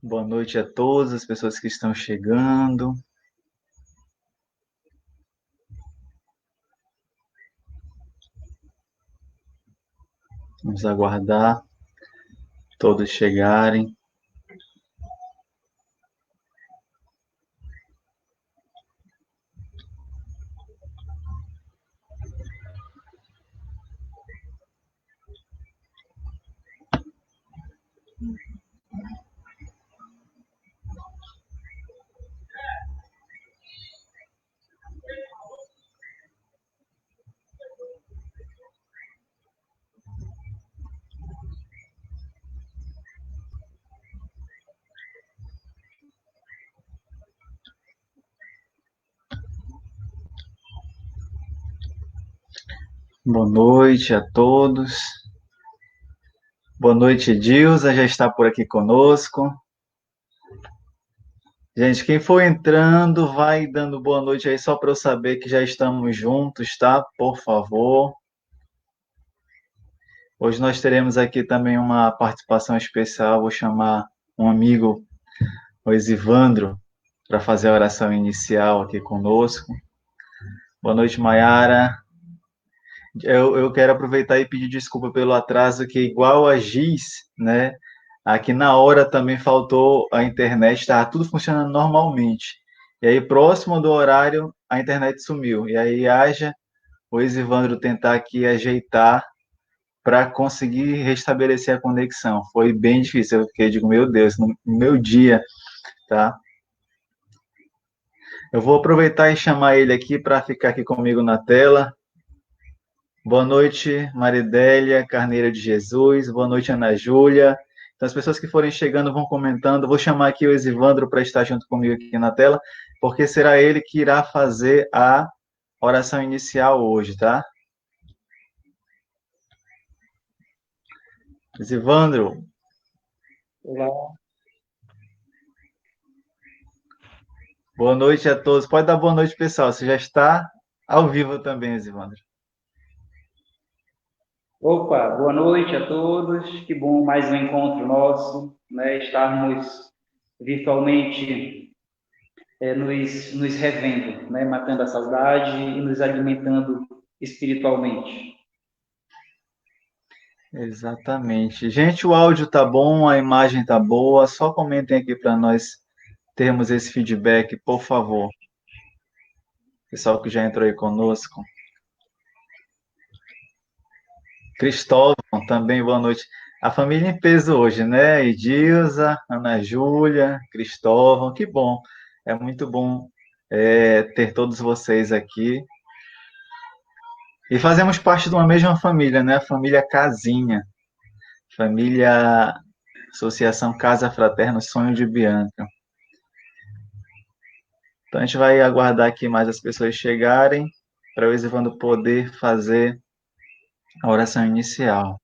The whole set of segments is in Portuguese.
Boa noite a todas as pessoas que estão chegando. Vamos aguardar todos chegarem. Boa noite a todos. Boa noite, Edilza, já está por aqui conosco. Gente, quem for entrando, vai dando boa noite aí, só para eu saber que já estamos juntos, tá? Por favor. Hoje nós teremos aqui também uma participação especial. Vou chamar um amigo, o Exivandro, para fazer a oração inicial aqui conosco. Boa noite, Maiara. Eu quero aproveitar e pedir desculpa pelo atraso, que igual a Giz, né? Aqui na hora também faltou a internet, estava tudo funcionando normalmente. E aí, próximo do horário, a internet sumiu. E aí, haja o Exivandro tentar aqui ajeitar para conseguir restabelecer a conexão. Foi bem difícil, eu fiquei, digo, meu Deus, no meu dia, tá? Eu vou aproveitar e chamar ele aqui para ficar aqui comigo na tela. Boa noite, Maridélia, Carneiro de Jesus. Boa noite, Ana Júlia. Então, as pessoas que forem chegando vão comentando. Vou chamar aqui o Exivandro para estar junto comigo aqui na tela, porque será ele que irá fazer a oração inicial hoje, tá? Exivandro. Olá, Boa noite a todos. Pode dar boa noite, pessoal. Você já está ao vivo também, Exivandro. opa, boa noite a todos. Que bom mais um encontro nosso, né? Estarmos virtualmente nos revendo, né? Matando a saudade e nos alimentando espiritualmente. Exatamente. Gente, o áudio tá bom, a imagem tá boa. Só comentem aqui para nós termos esse feedback, por favor. Pessoal que já entrou aí conosco. Cristóvão, também boa noite. A família em peso hoje, né? Edilza, Ana Júlia, Cristóvão, que bom. É muito bom ter todos vocês aqui. E fazemos parte de uma mesma família, né? A família Casinha, família Associação Casa Fraterna Sonho de Bianca. Então a gente vai aguardar aqui mais as pessoas chegarem para o Isivando poder fazer a oração inicial.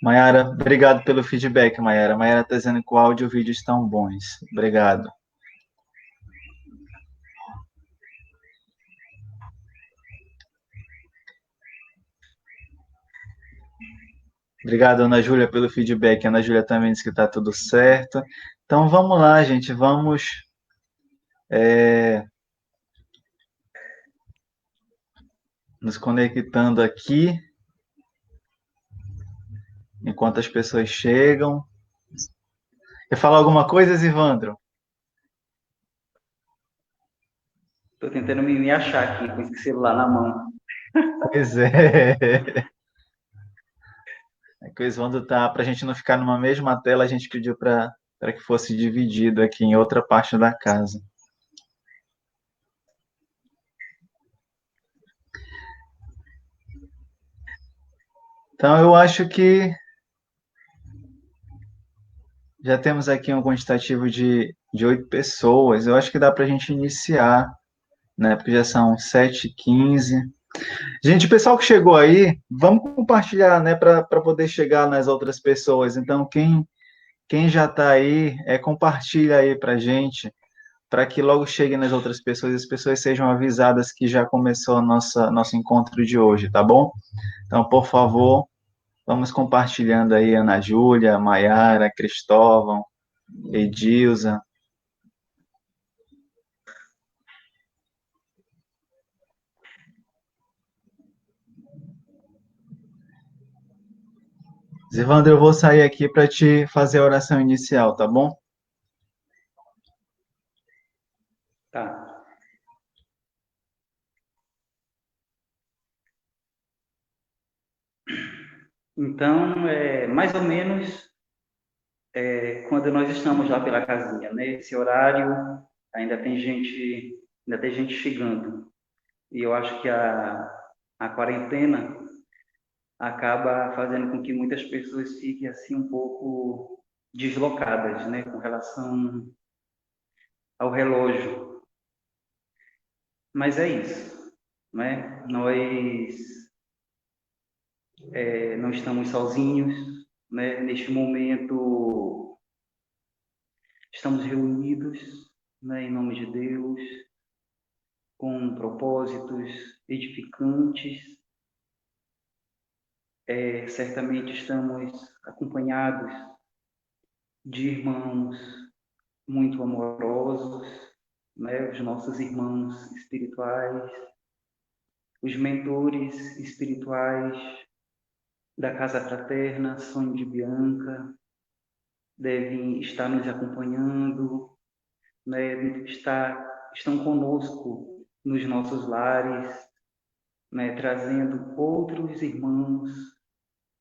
Mayara, obrigado pelo feedback, Mayara. Mayara está dizendo que o áudio e o vídeo estão bons. Obrigado. Obrigado, Ana Júlia, pelo feedback. A Ana Júlia também disse que está tudo certo. Então vamos lá, gente. Vamos nos conectando aqui enquanto as pessoas chegam. Quer falar alguma coisa, Zivandro? Estou tentando me achar aqui com esse celular na mão. Pois é. É que o Isvando tá, para a gente não ficar numa mesma tela, a gente pediu para que fosse dividido aqui em outra parte da casa. Então, eu acho que já temos aqui um quantitativo de 8 pessoas. Eu acho que dá para a gente iniciar, né? Porque já são 7h15. Gente, o pessoal que chegou aí, vamos compartilhar, né? Para poder chegar nas outras pessoas. Então, quem já está aí, compartilha aí para a gente, para que logo chegue nas outras pessoas e as pessoas sejam avisadas que já começou nosso encontro de hoje, tá bom? Então, por favor, Vamos compartilhando aí Ana Júlia, Maiara, Cristóvão, Edilza. Zivandro, eu vou sair aqui para te fazer a oração inicial, tá bom? Tá. Então, mais ou menos quando nós estamos lá pela casinha, né? Esse horário ainda tem gente chegando. E eu acho que a quarentena acaba fazendo com que muitas pessoas fiquem assim um pouco deslocadas, né, com relação ao relógio. Mas é isso, né? Nós não estamos sozinhos, né? Neste momento estamos reunidos, né, em nome de Deus, com propósitos edificantes. Certamente estamos acompanhados de irmãos muito amorosos, né? Os nossos irmãos espirituais, os mentores espirituais da Casa Fraterna, Sonho de Bianca, devem estar nos acompanhando, né? Estão conosco nos nossos lares, né? Trazendo outros irmãos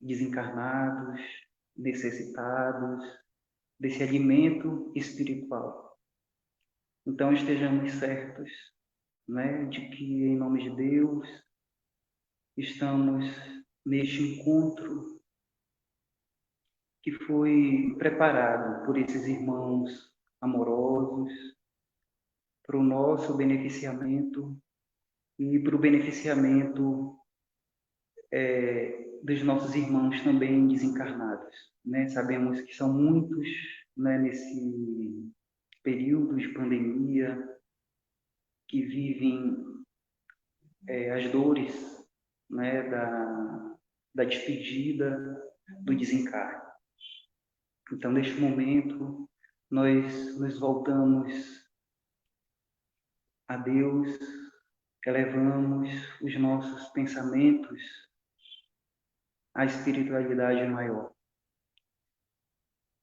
desencarnados, necessitados desse alimento espiritual. Então estejamos certos, né, de que em nome de Deus estamos neste encontro que foi preparado por esses irmãos amorosos para o nosso beneficiamento e para o beneficiamento dos nossos irmãos também desencarnados, né? Sabemos que são muitos, né, nesse período de pandemia que vivem as dores, né, da despedida, do desencarne. Então, neste momento, nós nos voltamos a Deus, elevamos os nossos pensamentos à espiritualidade maior,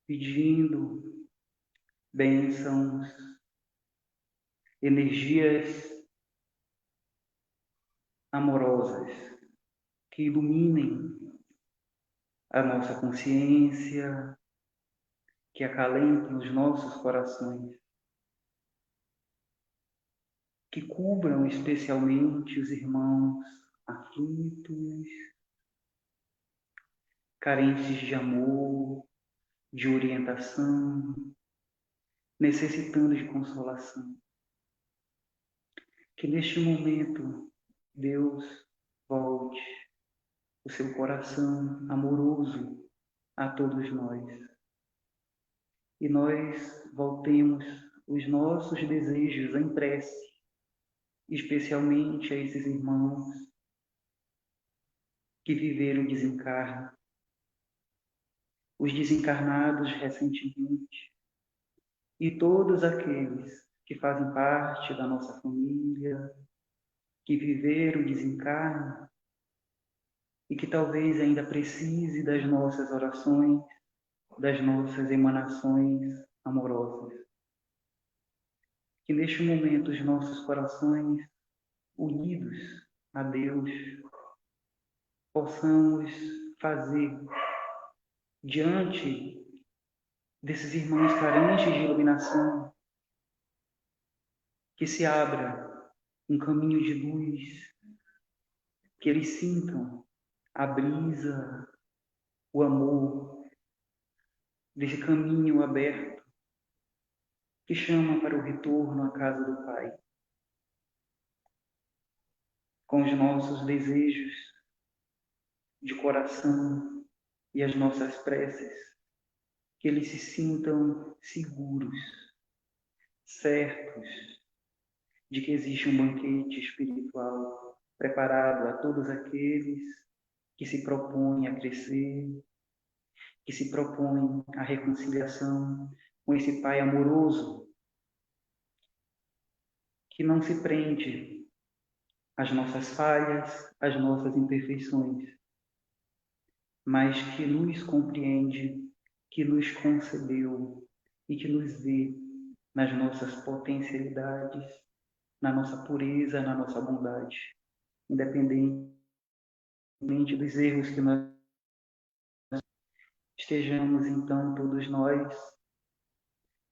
pedindo bênçãos, energias amorosas que iluminem a nossa consciência, que acalentem os nossos corações, que cubram especialmente os irmãos aflitos, carentes de amor, de orientação, necessitando de consolação. Que neste momento Deus volte o seu coração amoroso a todos nós. E nós voltemos os nossos desejos em prece, especialmente a esses irmãos que viveram o desencarne, os desencarnados recentemente, e todos aqueles que fazem parte da nossa família, que viveram o desencarne e que talvez ainda precise das nossas orações, das nossas emanações amorosas. Que neste momento os nossos corações unidos a Deus possamos fazer diante desses irmãos carentes de iluminação, que se abra um caminho de luz, que eles sintam a brisa, o amor desse caminho aberto que chama para o retorno à casa do Pai, com os nossos desejos de coração e as nossas preces, que eles se sintam seguros, certos de que existe um banquete espiritual preparado a todos aqueles que se propõe a crescer, que se propõe a reconciliação com esse Pai amoroso, que não se prende às nossas falhas, às nossas imperfeições, mas que nos compreende, que nos concebeu e que nos vê nas nossas potencialidades, na nossa pureza, na nossa bondade, independentemente dos erros que nós estejamos, então, todos nós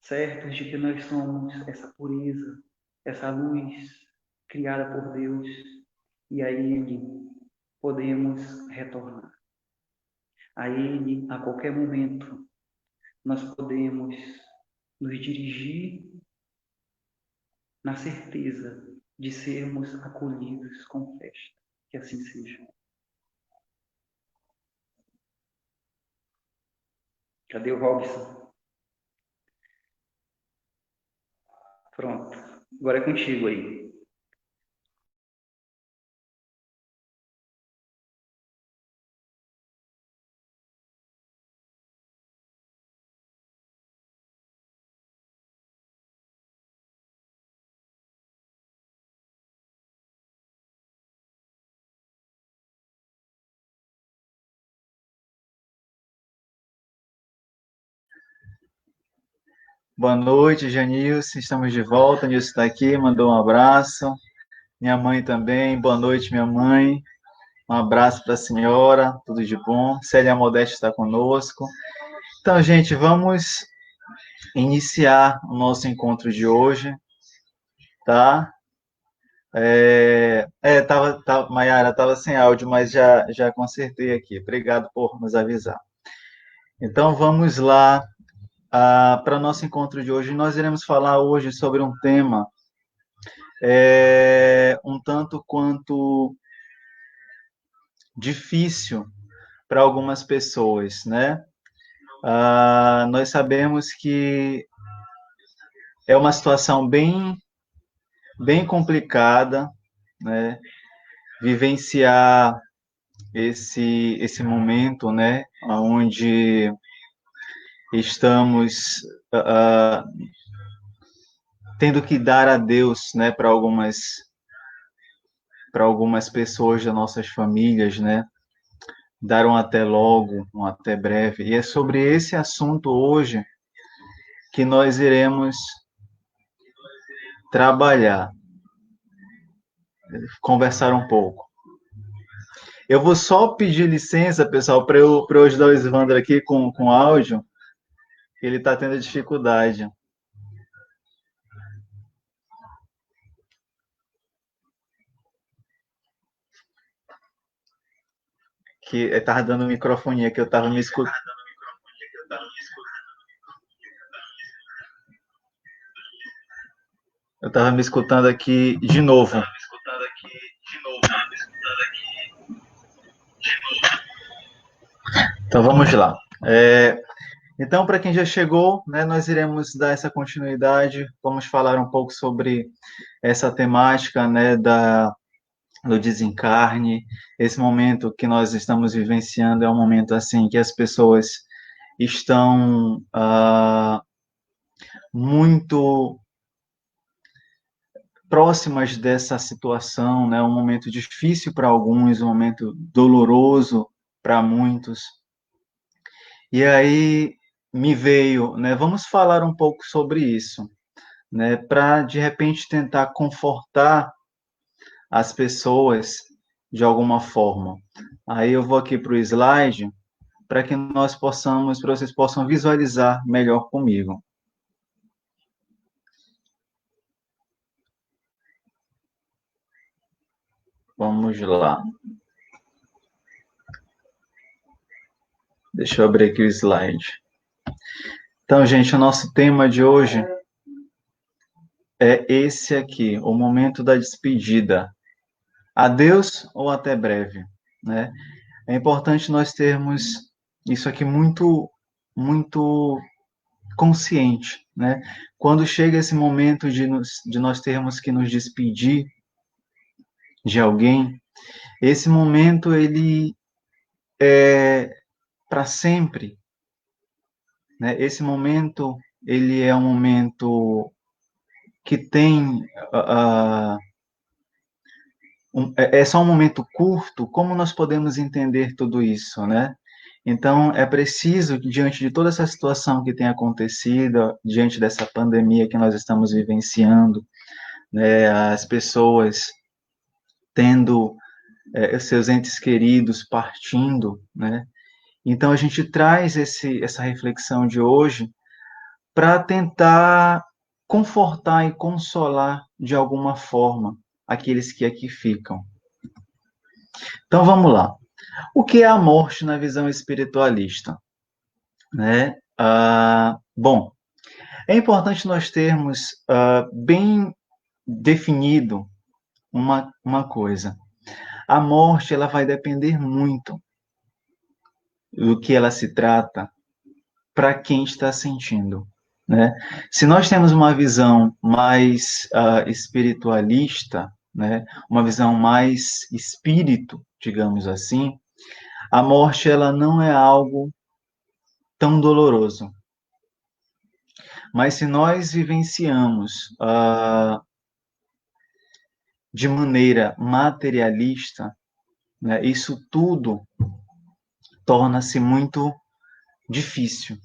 certos de que nós somos essa pureza, essa luz criada por Deus, e a Ele podemos retornar. A Ele, a qualquer momento, nós podemos nos dirigir na certeza de sermos acolhidos com festa. Que assim seja. Cadê o Robson? Pronto. Agora é contigo aí. Boa noite, Janilson. Estamos de volta. Nilson está aqui, mandou um abraço. Minha mãe também. Boa noite, minha mãe. Um abraço para a senhora. Tudo de bom. Célia Modeste está conosco. Então, gente, vamos iniciar o nosso encontro de hoje, tá? Maiara, estava sem áudio, mas já consertei aqui. Obrigado por nos avisar. Então, vamos lá. Para o nosso encontro de hoje, nós iremos falar hoje sobre um tema um tanto quanto difícil para algumas pessoas, né? Nós sabemos que é uma situação bem complicada, né? Vivenciar esse momento, né? Onde estamos tendo que dar adeus, né? Para algumas pessoas das nossas famílias, né? Dar um até logo, um até breve. E é sobre esse assunto hoje que nós iremos trabalhar, conversar um pouco. Eu vou só pedir licença, pessoal, para eu ajudar o Isvandro aqui com áudio, que ele está tendo dificuldade. Que estava dando microfonia, que eu estava me escutando. Eu estava me escutando aqui de novo. Então vamos lá. Então, para quem já chegou, né, nós iremos dar essa continuidade. Vamos falar um pouco sobre essa temática, né, do desencarne. Esse momento que nós estamos vivenciando é um momento assim que as pessoas estão muito próximas dessa situação, né? Um momento difícil para alguns, um momento doloroso para muitos. E aí me veio, né? Vamos falar um pouco sobre isso, né? Para de repente tentar confortar as pessoas de alguma forma. Aí eu vou aqui para o slide para que para vocês possam visualizar melhor comigo. Vamos lá. Deixa eu abrir aqui o slide. Então, gente, o nosso tema de hoje é esse aqui, o momento da despedida. Adeus ou até breve, né? É importante nós termos isso aqui muito consciente, né? Quando chega esse momento de nós termos que nos despedir de alguém, esse momento ele para sempre, né? Esse momento, ele é um momento que tem é só um momento curto. Como nós podemos entender tudo isso, né? Então, é preciso, diante de toda essa situação que tem acontecido, diante dessa pandemia que nós estamos vivenciando, né, as pessoas tendo seus entes queridos partindo, né? Então, a gente traz essa reflexão de hoje para tentar confortar e consolar de alguma forma aqueles que aqui ficam. Então, vamos lá. O que é a morte na visão espiritualista? Né? Bom, é importante nós termos bem definido uma coisa. A morte, ela vai depender muito do que ela se trata para quem está sentindo, né? Se nós temos uma visão mais espiritualista, né? Uma visão mais espírito, digamos assim, a morte, ela não é algo tão doloroso. Mas se nós vivenciamos de maneira materialista, né, isso tudo torna-se muito difícil.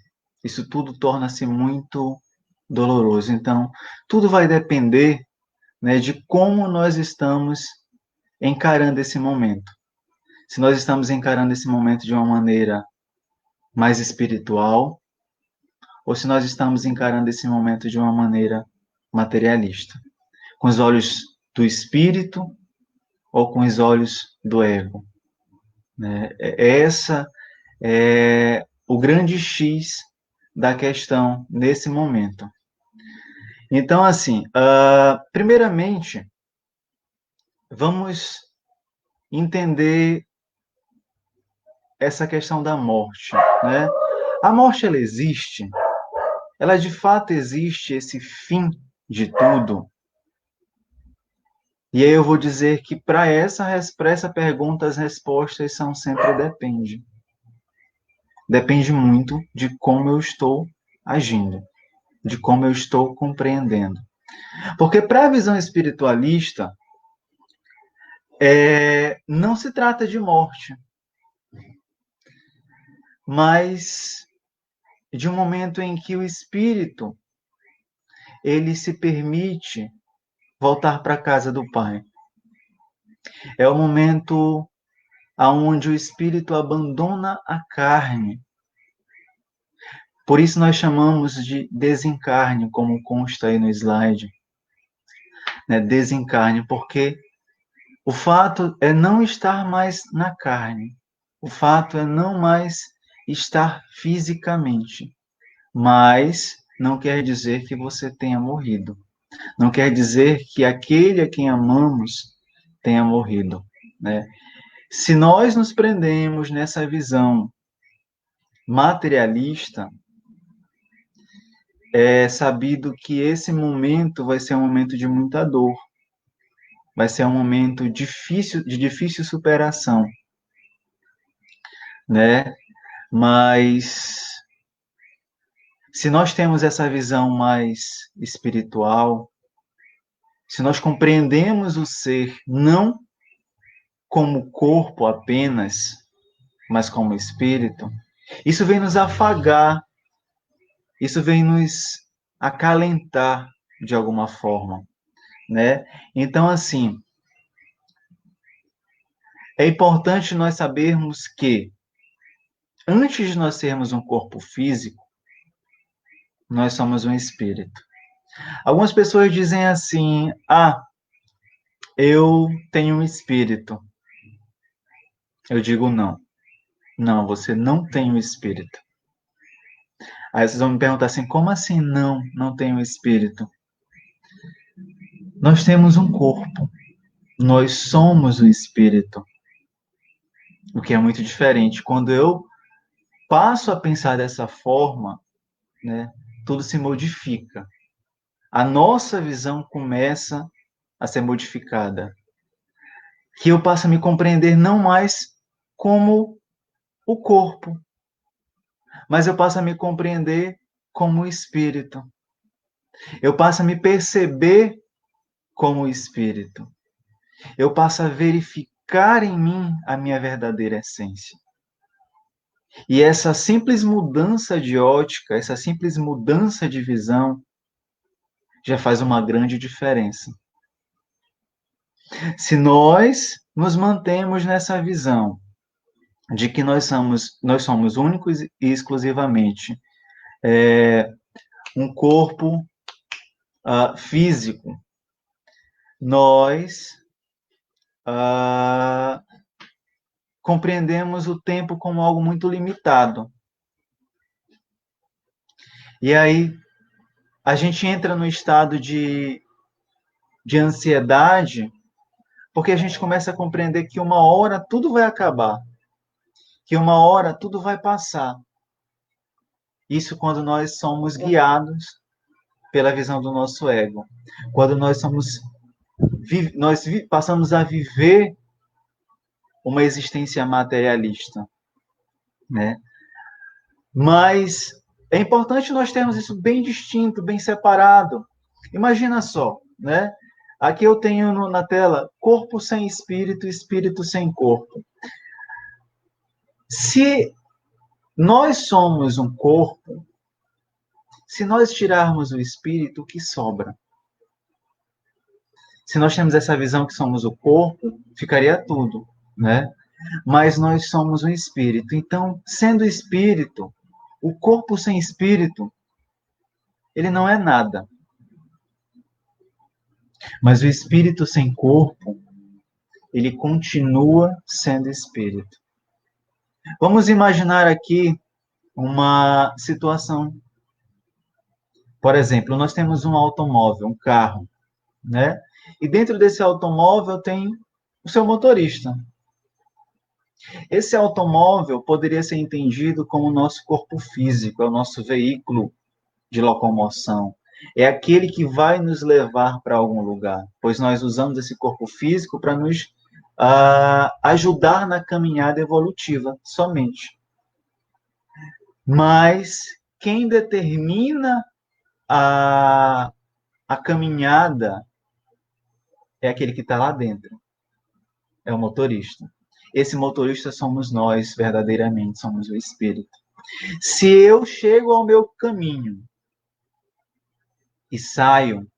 Isso tudo torna-se muito doloroso. Então, tudo vai depender, né, de como nós estamos encarando esse momento. Se nós estamos encarando esse momento de uma maneira mais espiritual, ou se nós estamos encarando esse momento de uma maneira materialista, com os olhos do espírito ou com os olhos do ego, né? Essa é o grande X da questão nesse momento. Então, assim, primeiramente, vamos entender essa questão da morte, né? A morte, ela existe? Ela de fato existe, esse fim de tudo? E aí eu vou dizer que para essa pergunta as respostas são sempre depende. Depende muito de como eu estou agindo, de como eu estou compreendendo. Porque para a visão espiritualista, não se trata de morte, mas de um momento em que o espírito ele se permite voltar para a casa do Pai. É o momento aonde o espírito abandona a carne. Por isso nós chamamos de desencarne, como consta aí no slide. Né? Desencarne, porque o fato é não estar mais na carne. O fato é não mais estar fisicamente. Mas não quer dizer que você tenha morrido. Não quer dizer que aquele a quem amamos tenha morrido, né? Se nós nos prendemos nessa visão materialista, é sabido que esse momento vai ser um momento de muita dor, vai ser um momento difícil, de difícil superação, né? Mas se nós temos essa visão mais espiritual, se nós compreendemos o ser não como corpo apenas, mas como espírito, isso vem nos afagar, isso vem nos acalentar de alguma forma, né? Então, assim, é importante nós sabermos que, antes de nós sermos um corpo físico, nós somos um espírito. Algumas pessoas dizem assim: eu tenho um espírito. Eu digo não. Não, você não tem um espírito. Aí vocês vão me perguntar assim: como assim não tem um espírito? Nós temos um corpo. Nós somos o espírito. O que é muito diferente. Quando eu passo a pensar dessa forma, né, tudo se modifica. A nossa visão começa a ser modificada. Que eu passo a me compreender não mais como o corpo, mas eu passo a me compreender como espírito. Eu passo a me perceber como espírito. Eu passo a verificar em mim a minha verdadeira essência. E essa simples mudança de ótica, essa simples mudança de visão, já faz uma grande diferença. Se nós nos mantemos nessa visão de que nós somos únicos e exclusivamente um corpo físico, nós compreendemos o tempo como algo muito limitado. E aí a gente entra no estado de ansiedade, porque a gente começa a compreender que uma hora tudo vai acabar, que uma hora tudo vai passar. Isso quando nós somos guiados pela visão do nosso ego. Quando nós passamos a viver uma existência materialista, né? Mas é importante nós termos isso bem distinto, bem separado. Imagina só, né? Aqui eu tenho na tela corpo sem espírito, espírito sem corpo. Se nós somos um corpo, se nós tirarmos o espírito, o que sobra? Se nós temos essa visão que somos o corpo, ficaria tudo, né? Mas nós somos um espírito. Então, sendo espírito, o corpo sem espírito, ele não é nada. Mas o espírito sem corpo, ele continua sendo espírito. Vamos imaginar aqui uma situação. Por exemplo, nós temos um automóvel, um carro, né? E dentro desse automóvel tem o seu motorista. Esse automóvel poderia ser entendido como o nosso corpo físico, é o nosso veículo de locomoção. É aquele que vai nos levar para algum lugar, pois nós usamos esse corpo físico para nos ajudar na caminhada evolutiva somente. Mas quem determina a caminhada é aquele que está lá dentro, é o motorista. Esse motorista somos nós, verdadeiramente, somos o espírito. Se eu chego ao meu caminho e saio,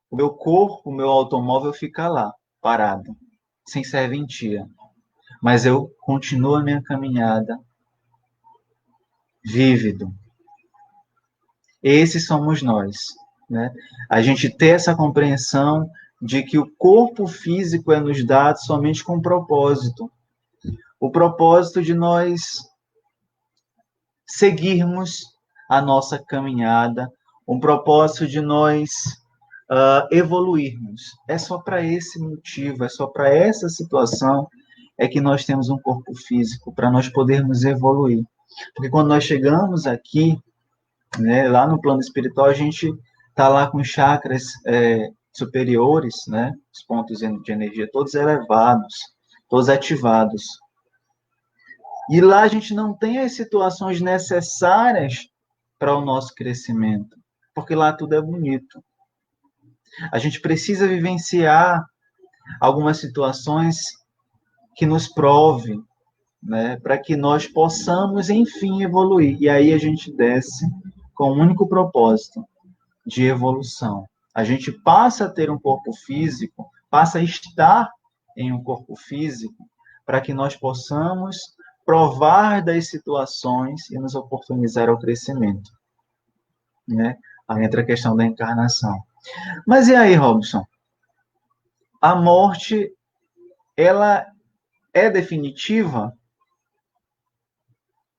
o meu corpo, o meu automóvel fica lá, parado, sem serventia. Mas eu continuo a minha caminhada vívido. Esses somos nós, né? A gente ter essa compreensão de que o corpo físico é nos dado somente com propósito. O propósito de nós seguirmos a nossa caminhada, um propósito de nós evoluirmos. É só para esse motivo, é só para essa situação é que nós temos um corpo físico, para nós podermos evoluir. Porque quando nós chegamos aqui, né, lá no plano espiritual, a gente está lá com chakras superiores, né, os pontos de energia todos elevados, todos ativados. E lá a gente não tem as situações necessárias para o nosso crescimento, porque lá tudo é bonito. A gente precisa vivenciar algumas situações que nos provem, né, para que nós possamos, enfim, evoluir. E aí a gente desce com o único propósito de evolução. A gente passa a ter um corpo físico, passa a estar em um corpo físico, para que nós possamos provar das situações e nos oportunizar ao crescimento. Né? Aí entra a questão da encarnação. Mas e aí, Robson? A morte, ela é definitiva?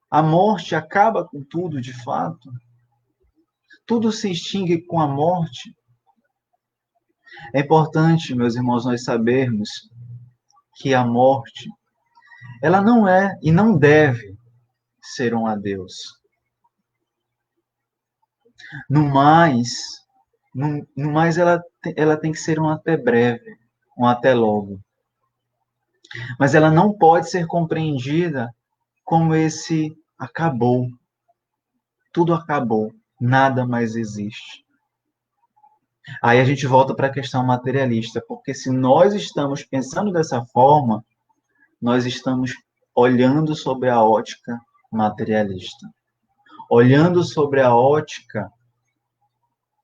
A morte acaba com tudo, de fato? Tudo se extingue com a morte? É importante, meus irmãos, nós sabermos que a morte, ela não é e não deve ser um adeus. No mais ela tem que ser um até breve, um até logo. Mas ela não pode ser compreendida como esse acabou. Tudo acabou, nada mais existe. Aí a gente volta para a questão materialista, porque se nós estamos pensando dessa forma, nós estamos olhando sobre a ótica materialista, olhando sobre a ótica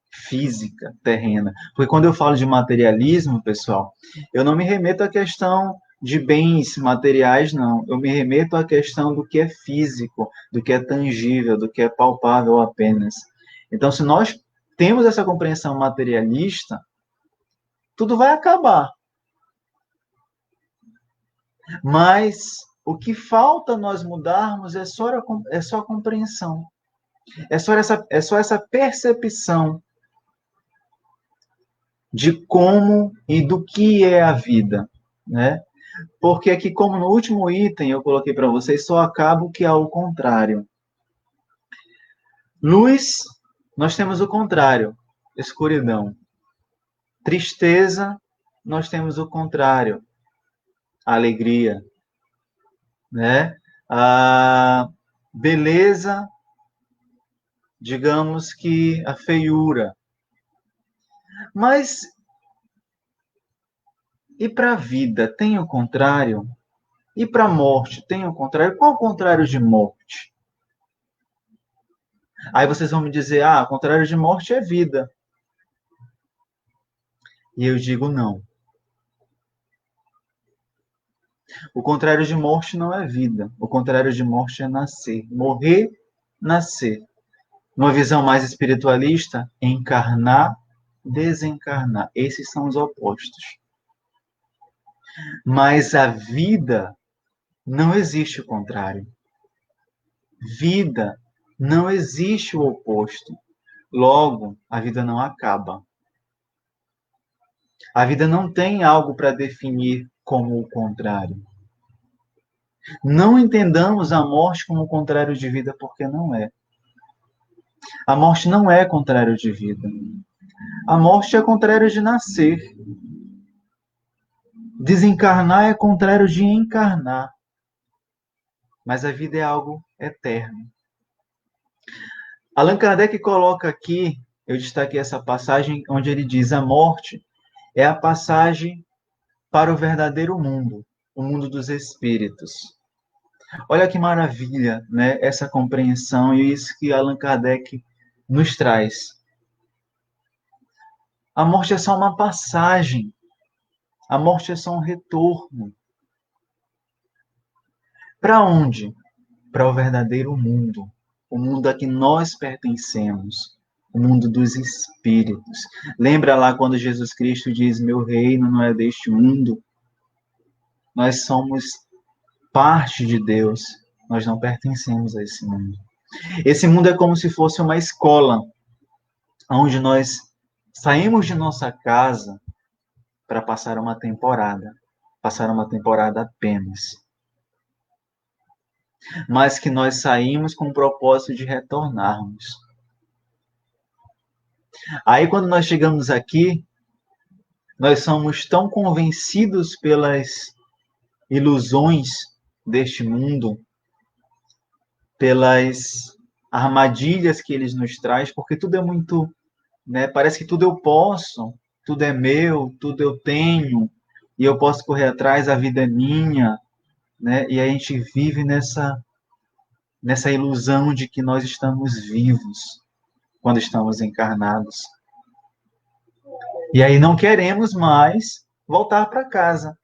física, terrena. Porque quando eu falo de materialismo, pessoal, eu não me remeto à questão de bens materiais, não. Eu me remeto à questão do que é físico, do que é tangível, do que é palpável apenas. Então, se nós temos essa compreensão materialista, tudo vai acabar. Mas o que falta nós mudarmos é só a compreensão. É só essa percepção de como e do que é a vida, né? Porque aqui, como no último item eu coloquei para vocês, só acaba o que é o contrário. Luz, nós temos o contrário, escuridão. Tristeza, nós temos o contrário, alegria, né? A beleza, digamos que a feiura. Mas e para a vida tem o contrário? E para a morte tem o contrário? Qual o contrário de morte? Aí vocês vão me dizer, o contrário de morte é vida. E eu digo não. O contrário de morte não é vida. O contrário de morte é nascer. Morrer, nascer. Numa visão mais espiritualista, encarnar, desencarnar. Esses são os opostos. Mas a vida não existe o contrário. Vida não existe o oposto. Logo, a vida não acaba. A vida não tem algo para definir como o contrário. Não entendamos a morte como o contrário de vida, porque não é. A morte não é contrário de vida. A morte é contrário de nascer. Desencarnar é contrário de encarnar. Mas a vida é algo eterno. Allan Kardec coloca aqui, eu destaquei essa passagem onde ele diz: a morte é a passagem para o verdadeiro mundo, o mundo dos espíritos. Olha que maravilha, né? Essa compreensão e isso que Allan Kardec nos traz. A morte é só uma passagem. A morte é só um retorno. Para onde? Para o verdadeiro mundo. O mundo a que nós pertencemos. O mundo dos espíritos. Lembra lá quando Jesus Cristo diz: meu reino não é deste mundo? Nós somos parte de Deus. Nós não pertencemos a esse mundo. Esse mundo é como se fosse uma escola, onde nós saímos de nossa casa para passar uma temporada apenas. Mas que nós saímos com o propósito de retornarmos. Aí, quando nós chegamos aqui, nós somos tão convencidos pelas ilusões deste mundo, pelas armadilhas que eles nos traz, porque tudo é muito, né? Parece que tudo eu posso, tudo é meu, tudo eu tenho, e eu posso correr atrás, a vida é minha, né? E a gente vive nessa ilusão de que nós estamos vivos quando estamos encarnados. E aí não queremos mais voltar para casa.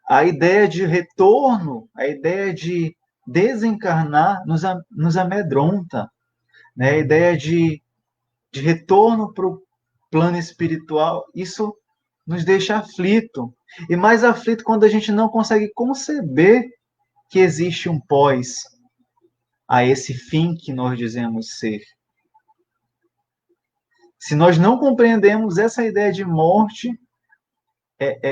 A ideia de retorno, a ideia de desencarnar nos amedronta, né? A ideia de retorno para o plano espiritual, isso nos deixa aflito. E mais aflito quando a gente não consegue conceber que existe um pós a esse fim que nós dizemos ser. Se nós não compreendemos essa ideia de morte,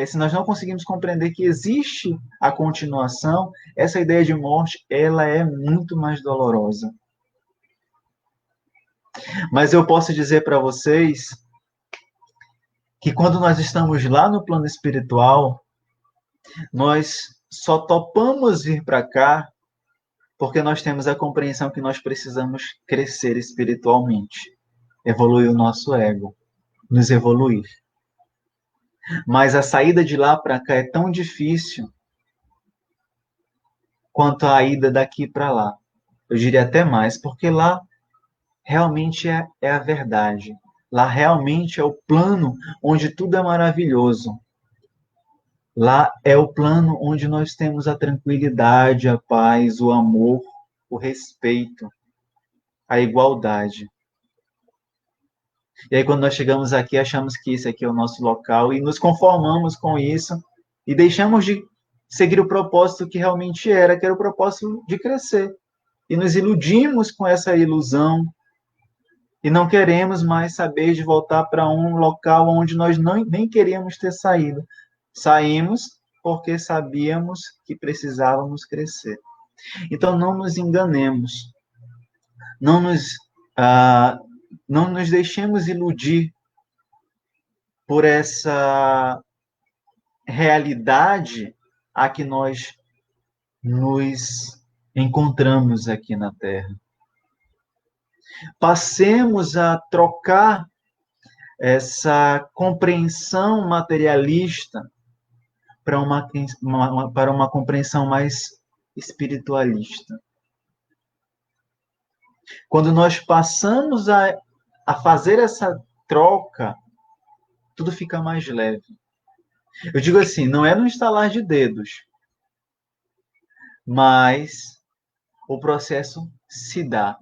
se nós não conseguimos compreender que existe a continuação, essa ideia de morte, ela é muito mais dolorosa. Mas eu posso dizer para vocês que quando nós estamos lá no plano espiritual, Nós só topamos vir para cá porque nós temos a compreensão que nós precisamos crescer espiritualmente, evoluir o nosso ego, nos evoluir. Mas a saída de lá para cá é tão difícil quanto a ida daqui para lá. Eu diria até mais, porque lá realmente é a verdade. Lá realmente é o plano onde tudo é maravilhoso. Lá é o plano onde nós temos a tranquilidade, a paz, o amor, o respeito, a igualdade. E aí, quando nós chegamos aqui, achamos que esse aqui é o nosso local e nos conformamos com isso e deixamos de seguir o propósito que realmente era, que era o propósito de crescer. E nos iludimos com essa ilusão e não queremos mais saber de voltar para um local onde nós nem queríamos ter saído. Saímos porque sabíamos que precisávamos crescer. Então, não nos enganemos. Não nos, não nos deixemos iludir por essa realidade a que nós nos encontramos aqui na Terra. Passemos a trocar essa compreensão materialista para uma compreensão mais espiritualista. Quando nós passamos a fazer essa troca, tudo fica mais leve. Eu digo assim, não é no estalar de dedos, mas o processo se dá,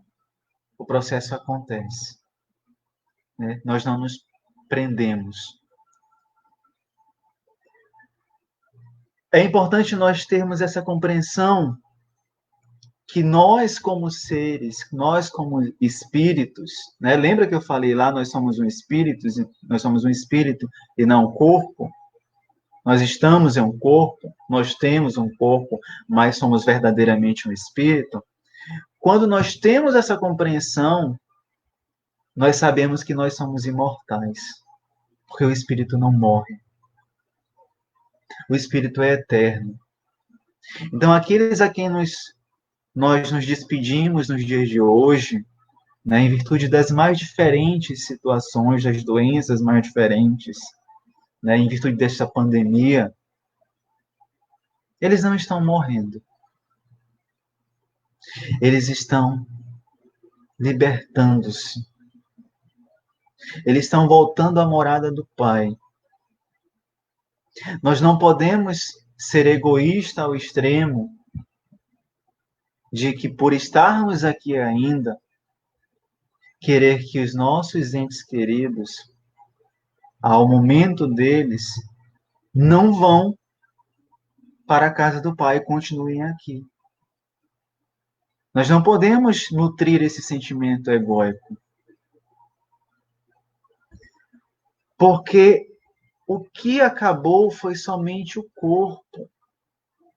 o processo acontece. Né? Nós não nos prendemos. É importante nós termos essa compreensão que nós como seres, nós como espíritos, né? Lembra que eu falei lá, nós somos um espírito e não um corpo? Nós estamos em um corpo, nós temos um corpo, mas somos verdadeiramente um espírito. Quando nós temos essa compreensão, nós sabemos que nós somos imortais, porque o espírito não morre. O espírito é eterno. Então, aqueles a quem nós nos despedimos nos dias de hoje, né, em virtude das mais diferentes situações, das doenças mais diferentes, né, em virtude desta pandemia, eles não estão morrendo. Eles estão libertando-se. Eles estão voltando à morada do Pai. Nós não podemos ser egoístas ao extremo de que, por estarmos aqui ainda, querer que os nossos entes queridos, ao momento deles, não vão para a casa do Pai e continuem aqui. Nós não podemos nutrir esse sentimento egóico. Porque o que acabou foi somente o corpo.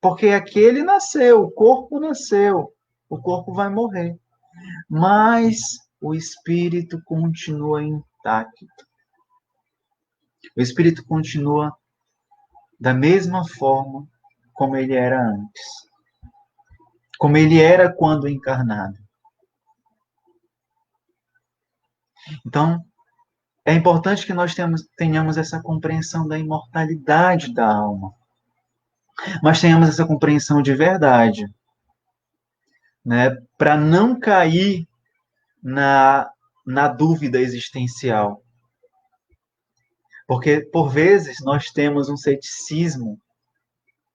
Porque aquele nasceu, o corpo vai morrer. Mas o espírito continua intacto. O espírito continua da mesma forma como ele era antes. Como ele era quando encarnado. Então, é importante que nós tenhamos essa compreensão da imortalidade da alma. Mas tenhamos essa compreensão de verdade. Né? Para não cair na dúvida existencial. Porque, por vezes, nós temos um ceticismo,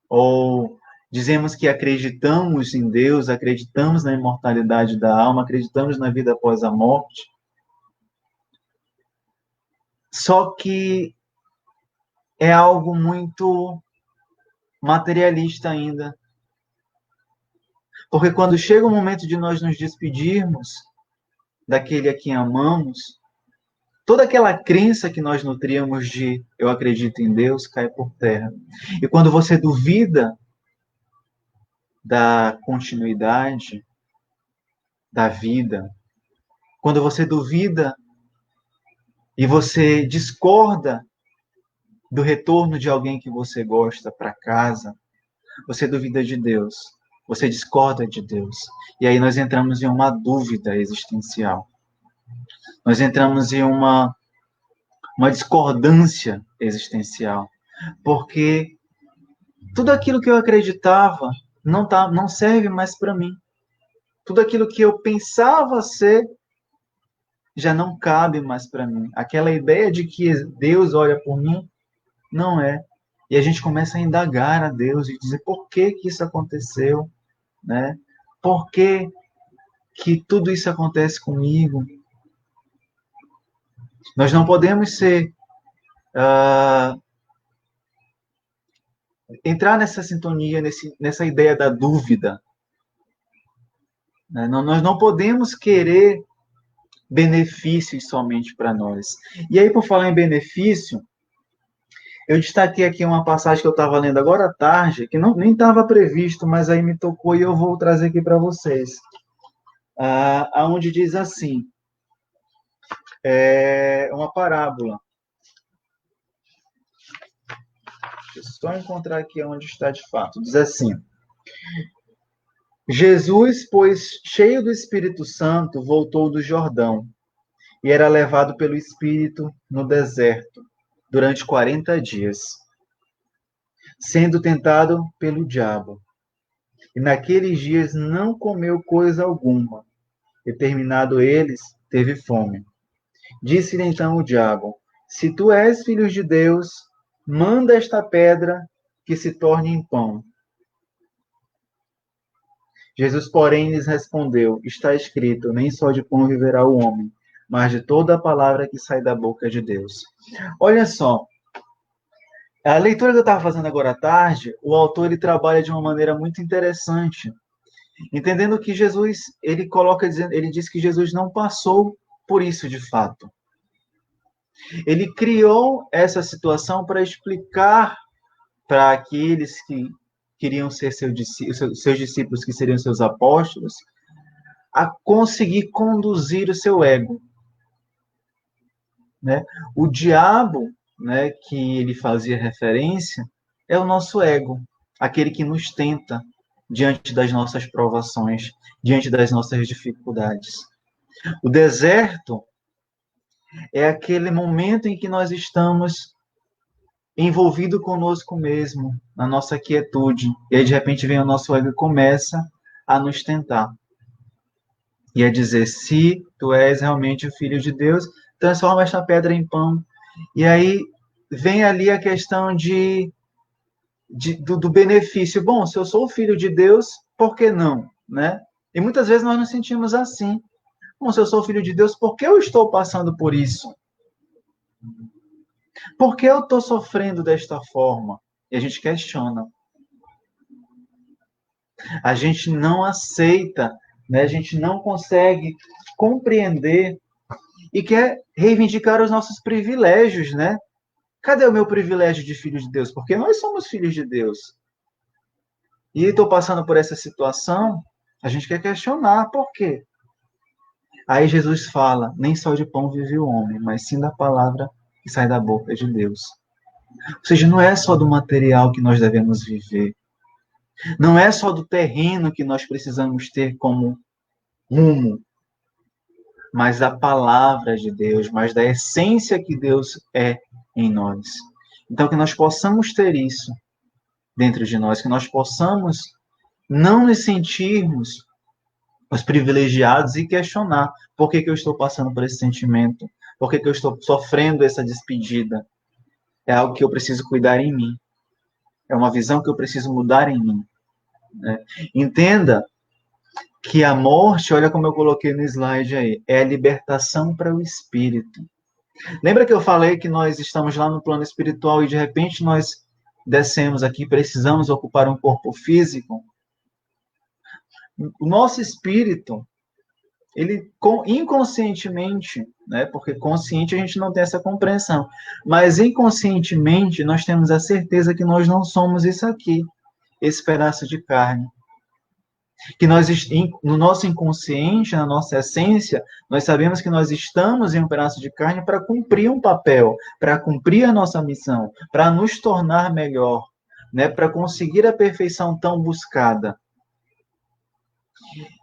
ou dizemos que acreditamos em Deus, acreditamos na imortalidade da alma, acreditamos na vida após a morte. Só que é algo muito materialista ainda. Porque quando chega o momento de nós nos despedirmos daquele a quem amamos, toda aquela crença que nós nutríamos de eu acredito em Deus cai por terra. E quando você duvida da continuidade da vida, quando você duvida e você discorda do retorno de alguém que você gosta para casa, você duvida de Deus, você discorda de Deus. E aí nós entramos em uma dúvida existencial. Nós entramos em uma discordância existencial. Porque tudo aquilo que eu acreditava não serve mais para mim. Tudo aquilo que eu pensava ser já não cabe mais para mim. Aquela ideia de que Deus olha por mim não é. E a gente começa a indagar a Deus e dizer por que que isso aconteceu, né? Por que que tudo isso acontece comigo? Nós não podemos entrar nessa sintonia, nessa ideia da dúvida. Né? Nós não podemos querer benefícios somente para nós. E aí, por falar em benefício, eu destaquei aqui uma passagem que eu estava lendo agora à tarde, que nem estava previsto, mas aí me tocou e eu vou trazer aqui para vocês. Aonde diz assim, é uma parábola. Deixa eu só encontrar aqui onde está de fato. Diz assim, Jesus, pois cheio do Espírito Santo, voltou do Jordão e era levado pelo Espírito no deserto durante 40 dias, sendo tentado pelo diabo. E naqueles dias não comeu coisa alguma, e terminado eles, teve fome. Disse-lhe então o diabo, se tu és filho de Deus, manda esta pedra que se torne em pão. Jesus, porém, lhes respondeu, está escrito, nem só de pão viverá o homem, mas de toda a palavra que sai da boca de Deus. Olha só, a leitura que eu estava fazendo agora à tarde, o autor ele trabalha de uma maneira muito interessante, entendendo que Jesus, ele diz que Jesus não passou por isso de fato. Ele criou essa situação para explicar para aqueles que queriam ser seus discípulos, que seriam seus apóstolos, a conseguir conduzir o seu ego. Né? O diabo, né, que ele fazia referência, é o nosso ego, aquele que nos tenta diante das nossas provações, diante das nossas dificuldades. O deserto é aquele momento em que nós estamos envolvido conosco mesmo, na nossa quietude. E aí, de repente, vem o nosso ego e começa a nos tentar. E a dizer, se tu és realmente o Filho de Deus, transforma esta pedra em pão. E aí vem ali a questão do benefício. Bom, se eu sou o Filho de Deus, por que não? Né? E muitas vezes nós nos sentimos assim. Bom, se eu sou o Filho de Deus, por que eu estou passando por isso? Por que eu estou sofrendo desta forma? E a gente questiona. A gente não aceita, né? A gente não consegue compreender e quer reivindicar os nossos privilégios, né? Cadê o meu privilégio de filho de Deus? Porque nós somos filhos de Deus. E estou passando por essa situação, a gente quer questionar, por quê? Aí Jesus fala, nem só de pão vive o homem, mas sim da palavra que sai da boca de Deus. Ou seja, não é só do material que nós devemos viver. Não é só do terreno que nós precisamos ter como rumo, mas da palavra de Deus, mas da essência que Deus é em nós. Então, que nós possamos ter isso dentro de nós, que nós possamos não nos sentirmos os privilegiados e questionar por que eu estou passando por esse sentimento, por que eu estou sofrendo essa despedida. É algo que eu preciso cuidar em mim. É uma visão que eu preciso mudar em mim. Né? Entenda que a morte, olha como eu coloquei no slide aí, é a libertação para o espírito. Lembra que eu falei que nós estamos lá no plano espiritual e de repente nós descemos aqui, precisamos ocupar um corpo físico? O nosso espírito, ele inconscientemente, né, porque consciente a gente não tem essa compreensão, mas inconscientemente nós temos a certeza que nós não somos isso aqui, esse pedaço de carne. Que no nosso inconsciente, na nossa essência, nós sabemos que nós estamos em um pedaço de carne para cumprir um papel, para cumprir a nossa missão, para nos tornar melhor, né? Para conseguir a perfeição tão buscada.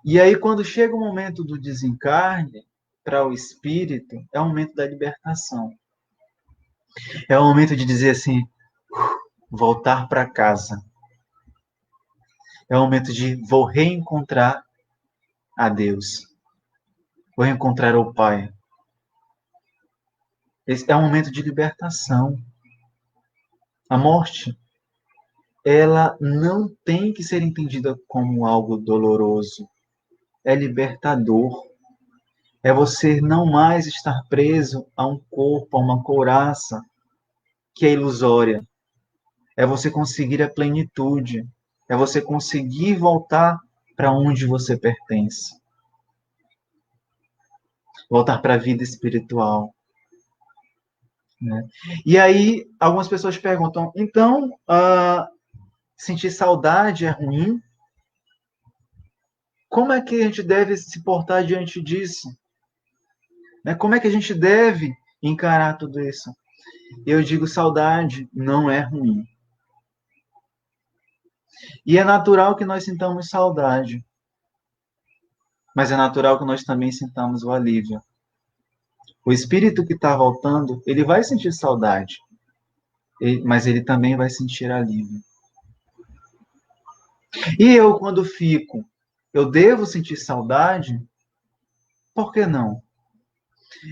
E aí, quando chega o momento do desencarne, para o espírito, é o momento da libertação. É o momento de dizer assim, voltar para casa. É o momento de vou reencontrar a Deus. Vou reencontrar o Pai. Esse é um momento de libertação. A morte, ela não tem que ser entendida como algo doloroso. É libertador. É você não mais estar preso a um corpo, a uma couraça que é ilusória. É você conseguir a plenitude. É você conseguir voltar para onde você pertence. Voltar para a vida espiritual. Né? E aí, algumas pessoas perguntam, então, sentir saudade é ruim? Como é que a gente deve se portar diante disso? Né? Como é que a gente deve encarar tudo isso? Eu digo, saudade não é ruim. E é natural que nós sintamos saudade. Mas é natural que nós também sintamos o alívio. O espírito que está voltando, ele vai sentir saudade. Mas ele também vai sentir alívio. E eu, quando fico, eu devo sentir saudade? Por que não?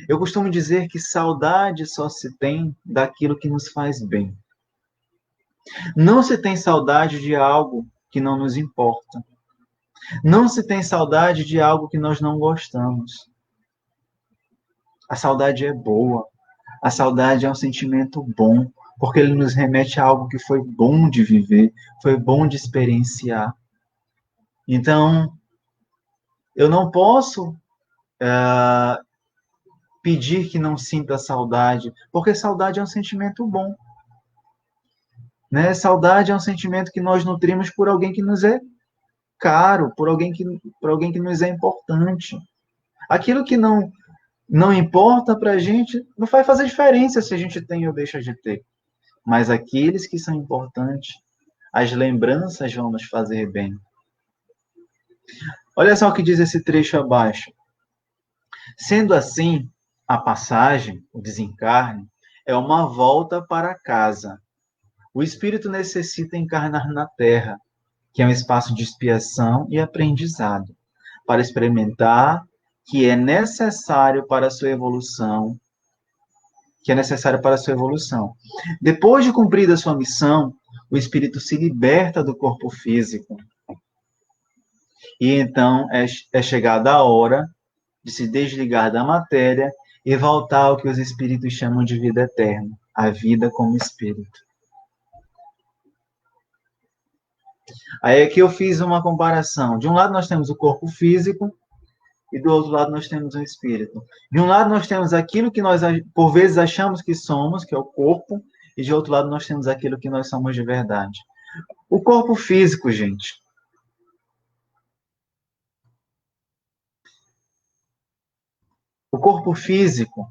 Eu costumo dizer que saudade só se tem daquilo que nos faz bem. Não se tem saudade de algo que não nos importa. Não se tem saudade de algo que nós não gostamos. A saudade é boa. A saudade é um sentimento bom, porque ele nos remete a algo que foi bom de viver, foi bom de experienciar. Então, eu não posso pedir que não sinta saudade, porque saudade é um sentimento bom. Né? Saudade é um sentimento que nós nutrimos por alguém que nos é caro, por alguém que nos é importante. Aquilo que não importa para a gente, não vai fazer diferença se a gente tem ou deixa de ter. Mas aqueles que são importantes, as lembranças vão nos fazer bem. Olha só o que diz esse trecho abaixo. Sendo assim, a passagem, o desencarne, é uma volta para casa. O espírito necessita encarnar na Terra, que é um espaço de expiação e aprendizado, para experimentar que é necessário para a sua evolução, Depois de cumprida a sua missão, o espírito se liberta do corpo físico. E então é chegada a hora de se desligar da matéria e voltar ao que os espíritos chamam de vida eterna, a vida como espírito. Aí aqui eu fiz uma comparação. De um lado nós temos o corpo físico e do outro lado nós temos o espírito. De um lado nós temos aquilo que nós por vezes achamos que somos, que é o corpo, e de outro lado nós temos aquilo que nós somos de verdade. O corpo físico, gente. O corpo físico,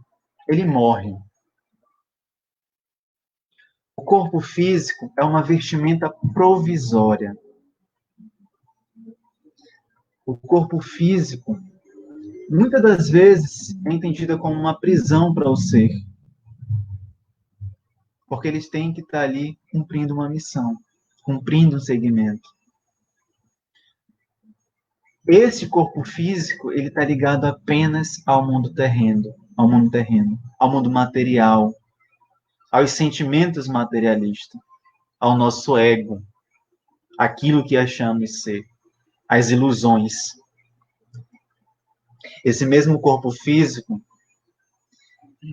ele morre. O corpo físico é uma vestimenta provisória. O corpo físico, muitas das vezes, é entendida como uma prisão para o ser. Porque eles têm que estar ali cumprindo uma missão, cumprindo um segmento. Esse corpo físico, ele está ligado apenas ao mundo terreno, ao mundo material, aos sentimentos materialistas, ao nosso ego, aquilo que achamos ser, as ilusões. Esse mesmo corpo físico,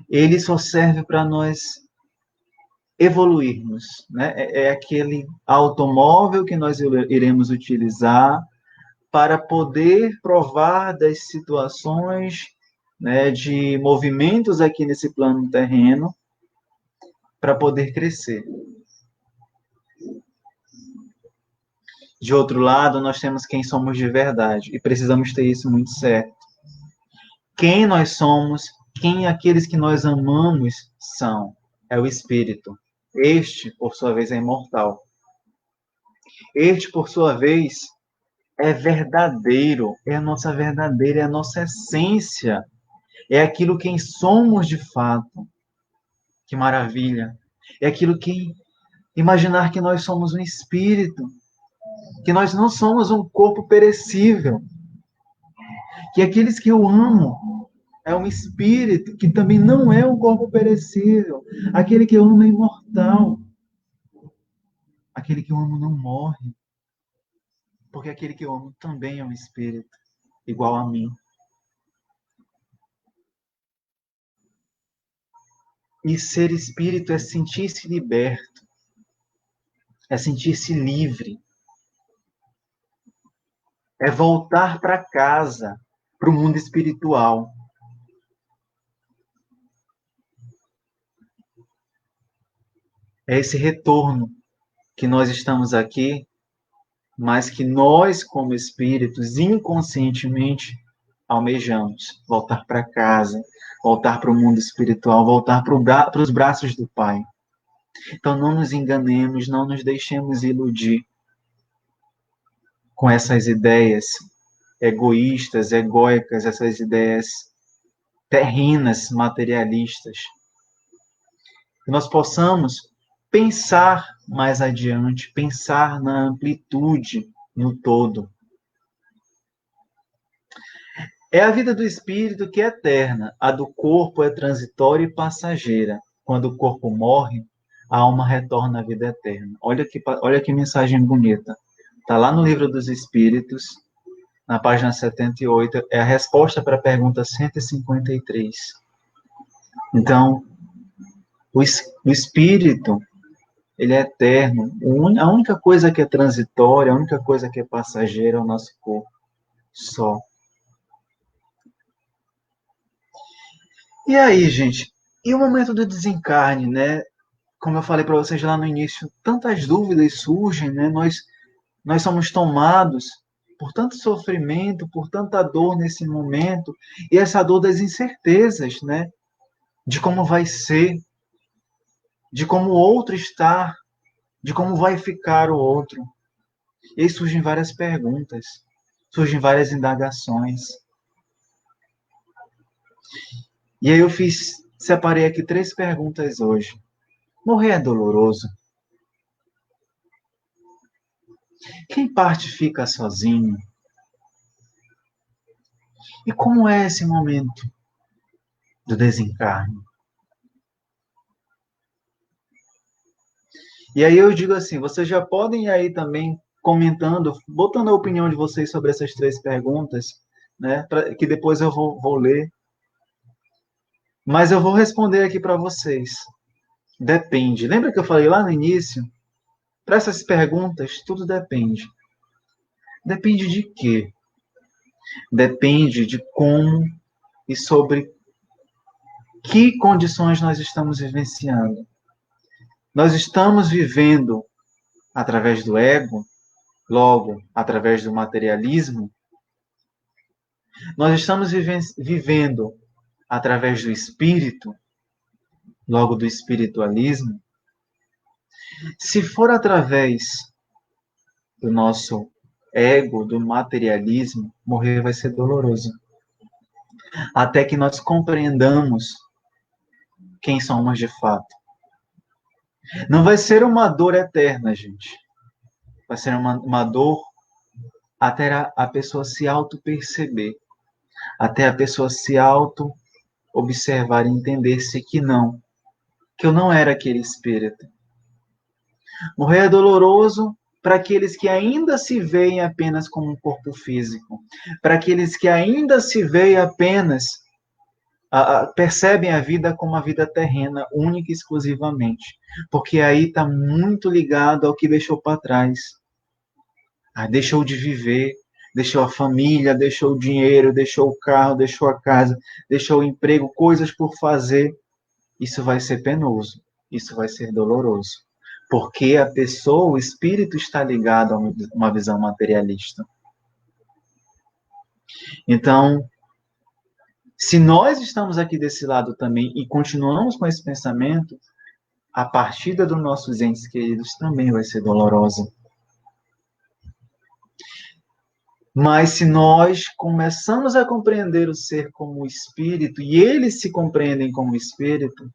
ele só serve para nós evoluirmos, né? É aquele automóvel que nós iremos utilizar para poder provar das situações, né, de movimentos aqui nesse plano terreno, para poder crescer. De outro lado, nós temos quem somos de verdade, e precisamos ter isso muito certo. Quem nós somos, quem aqueles que nós amamos são, é o Espírito. Este, por sua vez, é imortal. Este, por sua vez, é verdadeiro, é a nossa verdadeira, é a nossa essência, é aquilo quem somos de fato. Que maravilha! É aquilo que imaginar que nós somos um espírito, que nós não somos um corpo perecível, que aqueles que eu amo é um espírito que também não é um corpo perecível, aquele que eu amo é imortal, aquele que eu amo não morre, porque aquele que eu amo também é um espírito, igual a mim. E ser espírito é sentir-se liberto, é sentir-se livre, é voltar para casa, para o mundo espiritual. É esse retorno que nós estamos aqui, mas que nós, como espíritos, inconscientemente almejamos voltar para casa, voltar para o mundo espiritual, voltar para os braços do Pai. Então não nos enganemos, não nos deixemos iludir com essas ideias egoístas, egóicas, essas ideias terrenas, materialistas. Que nós possamos pensar mais adiante, pensar na amplitude, no todo. É a vida do espírito que é eterna, a do corpo é transitória e passageira. Quando o corpo morre, a alma retorna à vida eterna. Olha que mensagem bonita. Está lá no Livro dos Espíritos, na página 78, é a resposta para a pergunta 153. Então, o espírito, ele é eterno. A única coisa que é transitória, a única coisa que é passageira é o nosso corpo. Só. E aí, gente? E o momento do desencarne, né? Como eu falei para vocês lá no início, tantas dúvidas surgem, né? Nós somos tomados por tanto sofrimento, por tanta dor nesse momento, e essa dor das incertezas, né? De como vai ser, de como o outro está, de como vai ficar o outro. E aí surgem várias perguntas, surgem várias indagações. E aí separei aqui 3 perguntas hoje. Morrer é doloroso? Quem parte fica sozinho? E como é esse momento do desencarne? E aí eu digo assim, vocês já podem ir aí também comentando, botando a opinião de vocês sobre essas 3 perguntas, né? Que depois eu vou ler. Mas eu vou responder aqui para vocês. Depende. Lembra que eu falei lá no início? Para essas perguntas, tudo depende. Depende de quê? Depende de como e sobre que condições nós estamos vivenciando. Nós estamos vivendo através do ego, logo, através do materialismo. Nós estamos vivendo através do espírito, logo do espiritualismo. Se for através do nosso ego, do materialismo, morrer vai ser doloroso. Até que nós compreendamos quem somos de fato. Não vai ser uma dor eterna, gente. Vai ser uma dor até a pessoa se auto-perceber. Até a pessoa se auto-observar e entender-se que eu não era aquele espírito. Morrer é doloroso para aqueles que ainda se veem apenas como um corpo físico, para aqueles que ainda se veem apenas, percebem a vida como a vida terrena, única e exclusivamente, porque aí está muito ligado ao que deixou para trás. Deixou de viver, deixou a família, deixou o dinheiro, deixou o carro, deixou a casa, deixou o emprego, coisas por fazer. Isso vai ser penoso, isso vai ser doloroso. Porque a pessoa, o espírito está ligado a uma visão materialista. Então, se nós estamos aqui desse lado também e continuamos com esse pensamento, a partida dos nossos entes queridos também vai ser dolorosa. Mas se nós começamos a compreender o ser como espírito e eles se compreendem como espírito,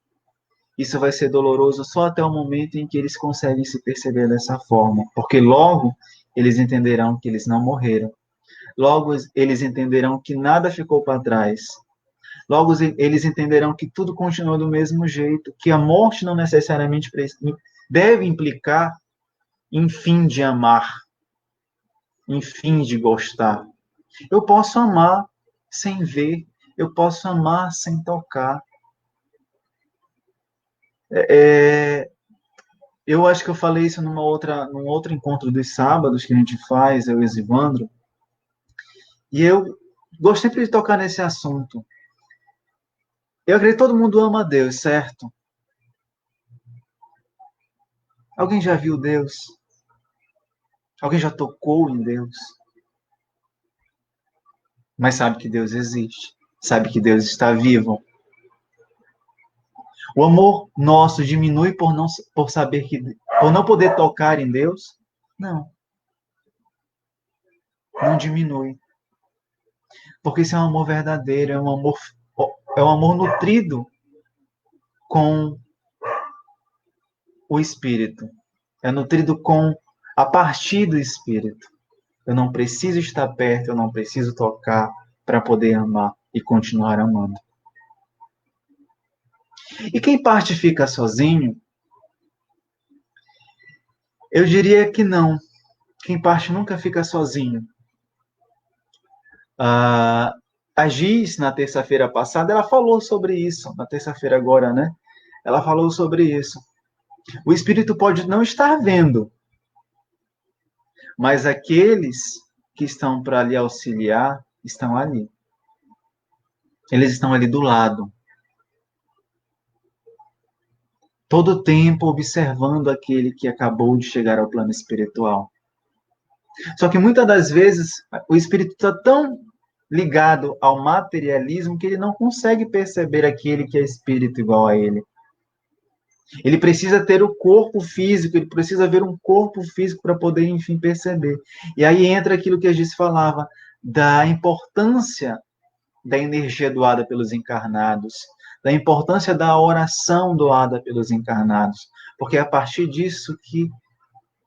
isso vai ser doloroso só até o momento em que eles conseguem se perceber dessa forma, porque logo eles entenderão que eles não morreram. Logo eles entenderão que nada ficou para trás. Logo eles entenderão que tudo continua do mesmo jeito, que a morte não necessariamente deve implicar em fim de amar, em fim de gostar. Eu posso amar sem ver, eu posso amar sem tocar. Eu acho que eu falei isso num outro encontro dos sábados que a gente faz, eu e o Evandro, e eu gosto sempre de tocar nesse assunto. Eu acredito que todo mundo ama a Deus, certo? Alguém já viu Deus? Alguém já tocou em Deus? Mas sabe que Deus existe. Sabe que Deus está vivo. O amor nosso diminui por saber por não poder tocar em Deus? Não. Não diminui. Porque isso é um amor verdadeiro, é um amor nutrido com o Espírito. É nutrido a partir do Espírito. Eu não preciso estar perto, eu não preciso tocar para poder amar e continuar amando. E quem parte fica sozinho? Eu diria que não. Quem parte nunca fica sozinho. A Giz, na terça-feira passada, ela falou sobre isso. Na terça-feira agora, né? Ela falou sobre isso. O Espírito pode não estar vendo, mas aqueles que estão para lhe auxiliar estão ali. Eles estão ali do lado. Todo o tempo observando aquele que acabou de chegar ao plano espiritual. Só que muitas das vezes o espírito está tão ligado ao materialismo que ele não consegue perceber aquele que é espírito igual a ele. Ele precisa ter o corpo físico, ele precisa ver um corpo físico para poder, enfim, perceber. E aí entra aquilo que a gente falava, da importância da energia doada pelos encarnados, da importância da oração doada pelos encarnados, porque é a partir disso que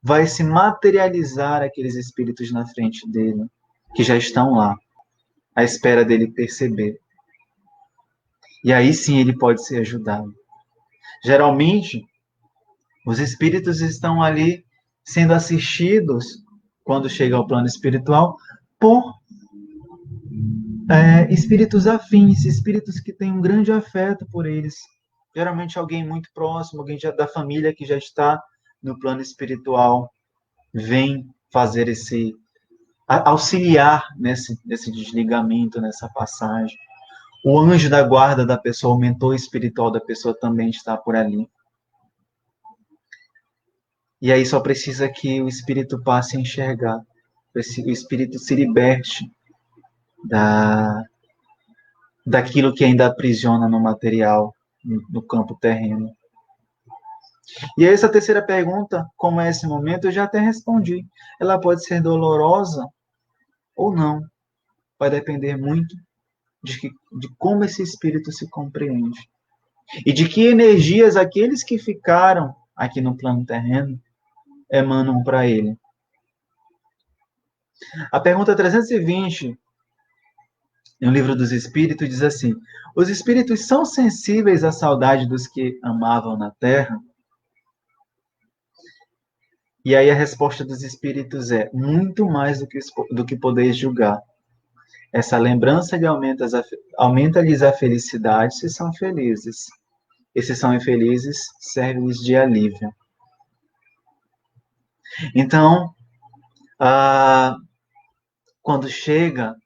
vai se materializar aqueles espíritos na frente dele, que já estão lá, à espera dele perceber. E aí sim ele pode ser ajudado. Geralmente, os espíritos estão ali sendo assistidos, quando chega ao plano espiritual, por espíritos afins, espíritos que têm um grande afeto por eles. Geralmente alguém muito próximo, alguém da família que já está no plano espiritual, vem fazer auxiliar nesse desligamento, nessa passagem. O anjo da guarda da pessoa, o mentor espiritual da pessoa também está por ali. E aí só precisa que o espírito passe a enxergar, o espírito se liberte daquilo que ainda aprisiona no material, no campo terreno. E essa terceira pergunta, como é esse momento, eu já até respondi. Ela pode ser dolorosa ou não. Vai depender muito de como esse espírito se compreende. E de que energias aqueles que ficaram aqui no plano terreno emanam para ele. A pergunta 320, no Livro dos Espíritos, diz assim: os espíritos são sensíveis à saudade dos que amavam na Terra? E aí a resposta dos espíritos é: muito mais do que podeis julgar. Essa lembrança aumenta-lhes a felicidade se são felizes. E se são infelizes, serve-lhes de alívio. Então, quando chega,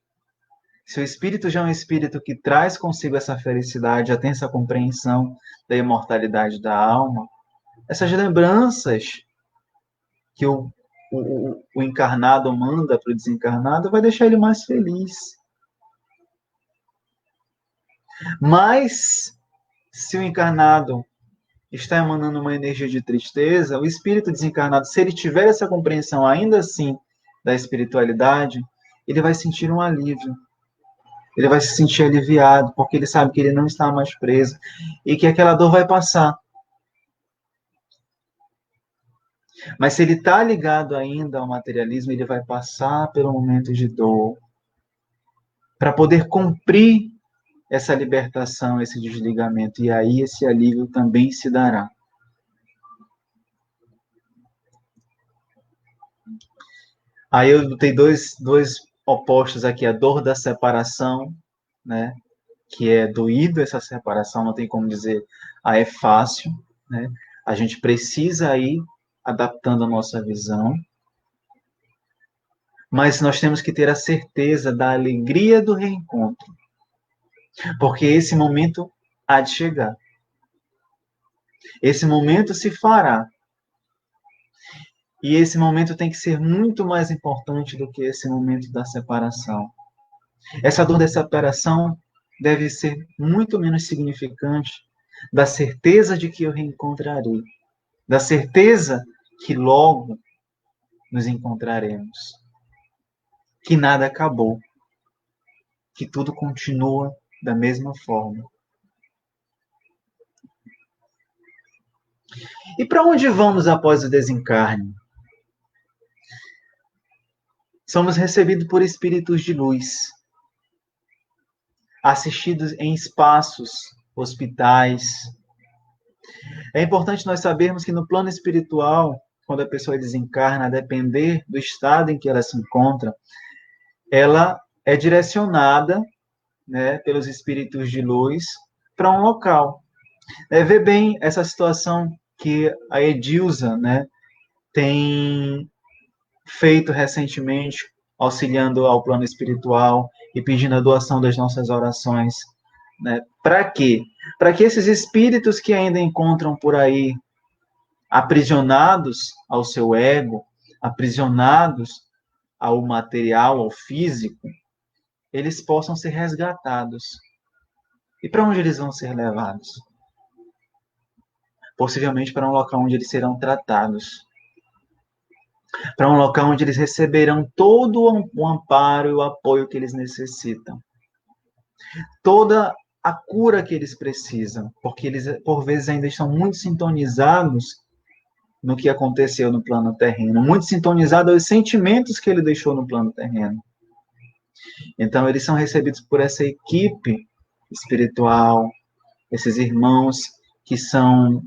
se o espírito já é um espírito que traz consigo essa felicidade, já tem essa compreensão da imortalidade da alma, essas lembranças que o encarnado manda para o desencarnado vai deixar ele mais feliz. Mas, se o encarnado está emanando uma energia de tristeza, o espírito desencarnado, se ele tiver essa compreensão ainda assim da espiritualidade, ele vai sentir um alívio. Ele vai se sentir aliviado, porque ele sabe que ele não está mais preso e que aquela dor vai passar. Mas se ele está ligado ainda ao materialismo, ele vai passar pelo momento de dor para poder cumprir essa libertação, esse desligamento. E aí esse alívio também se dará. Aí eu botei dois opostos aqui, a dor da separação, né? Que é doído essa separação, não tem como dizer, é fácil, né? A gente precisa ir adaptando a nossa visão, mas nós temos que ter a certeza da alegria do reencontro, porque esse momento há de chegar. Esse momento se fará. E esse momento tem que ser muito mais importante do que esse momento da separação. Essa dor da separação deve ser muito menos significante da certeza de que eu reencontrarei, da certeza que logo nos encontraremos, que nada acabou, que tudo continua da mesma forma. E para onde vamos após o desencarne? Somos recebidos por espíritos de luz, assistidos em espaços, hospitais. É importante nós sabermos que no plano espiritual, quando a pessoa desencarna, a depender do estado em que ela se encontra, ela é direcionada, né, pelos espíritos de luz para um local. Vê bem essa situação que a Edilza, né, tem feito recentemente, auxiliando ao plano espiritual e pedindo a doação das nossas orações. Né? Para quê? Para que esses espíritos que ainda encontram por aí aprisionados ao seu ego, aprisionados ao material, ao físico, eles possam ser resgatados. E para onde eles vão ser levados? Possivelmente para um local onde eles serão tratados. Para um local onde eles receberão todo o amparo e o apoio que eles necessitam. Toda a cura que eles precisam, porque eles, por vezes, ainda estão muito sintonizados no que aconteceu no plano terreno, muito sintonizados aos sentimentos que ele deixou no plano terreno. Então, eles são recebidos por essa equipe espiritual, esses irmãos que são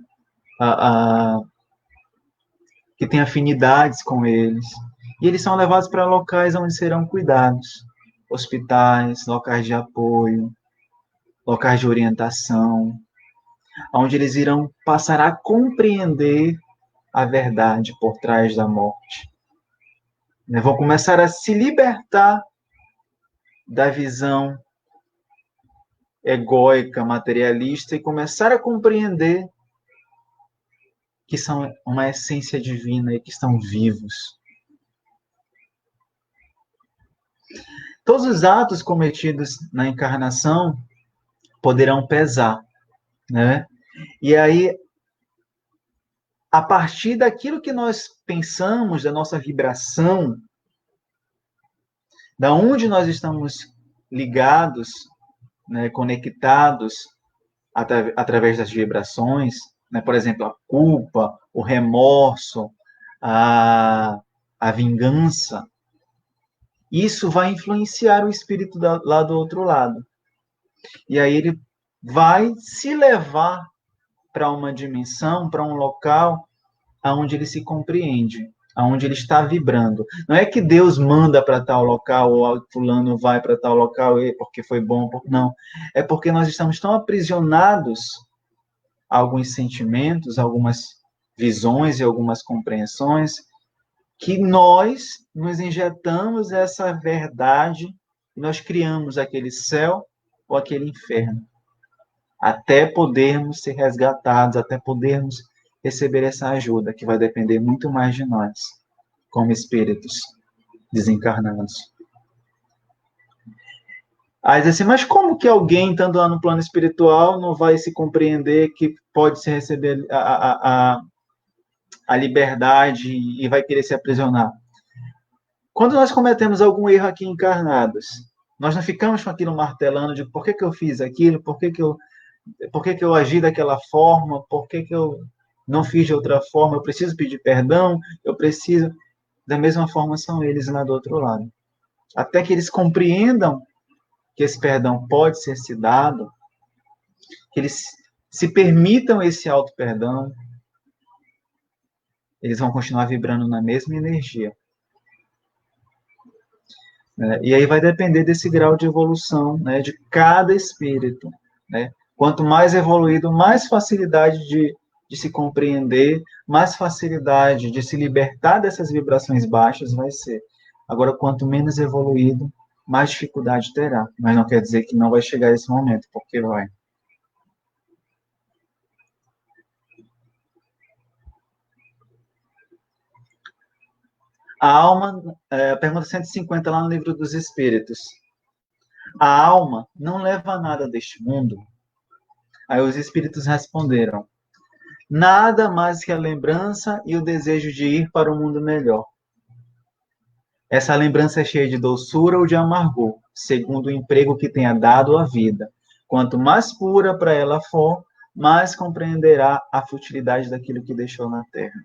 que têm afinidades com eles, e eles são levados para locais onde serão cuidados, hospitais, locais de apoio, locais de orientação, onde eles irão passar a compreender a verdade por trás da morte. Vão começar a se libertar da visão egóica, materialista, e começar a compreender que são uma essência divina e que estão vivos. Todos os atos cometidos na encarnação poderão pesar, né? E aí, a partir daquilo que nós pensamos, da nossa vibração, da onde nós estamos ligados, né, conectados através das vibrações, né, por exemplo, a culpa, o remorso, a vingança, isso vai influenciar o espírito lá do outro lado. E aí ele vai se levar para uma dimensão, para um local onde ele se compreende, onde ele está vibrando. Não é que Deus manda para tal local, ou fulano vai para tal local porque foi bom. Não. É porque nós estamos tão aprisionados a alguns sentimentos, algumas visões e algumas compreensões, que nós nos injetamos essa verdade e nós criamos aquele céu ou aquele inferno, até podermos ser resgatados, até podermos receber essa ajuda, que vai depender muito mais de nós, como espíritos desencarnados. Aí diz assim, mas como que alguém, estando lá no plano espiritual, não vai se compreender que pode se receber a liberdade e vai querer se aprisionar? Quando nós cometemos algum erro aqui encarnados, nós não ficamos com aquilo martelando de por que eu fiz aquilo, por que eu agi daquela forma, por que eu não fiz de outra forma, eu preciso pedir perdão, eu preciso... Da mesma forma são eles lá do outro lado. Até que eles compreendam que esse perdão pode ser se dado, que eles se permitam esse auto-perdão, eles vão continuar vibrando na mesma energia. E aí vai depender desse grau de evolução, né, de cada espírito. Né? Quanto mais evoluído, mais facilidade de se compreender, mais facilidade de se libertar dessas vibrações baixas vai ser. Agora, quanto menos evoluído, mais dificuldade terá. Mas não quer dizer que não vai chegar esse momento, porque vai. A alma, pergunta 150 lá no Livro dos Espíritos. A alma não leva nada deste mundo? Aí os espíritos responderam: nada mais que a lembrança e o desejo de ir para um mundo melhor. Essa lembrança é cheia de doçura ou de amargor, segundo o emprego que tenha dado à vida. Quanto mais pura para ela for, mais compreenderá a futilidade daquilo que deixou na Terra.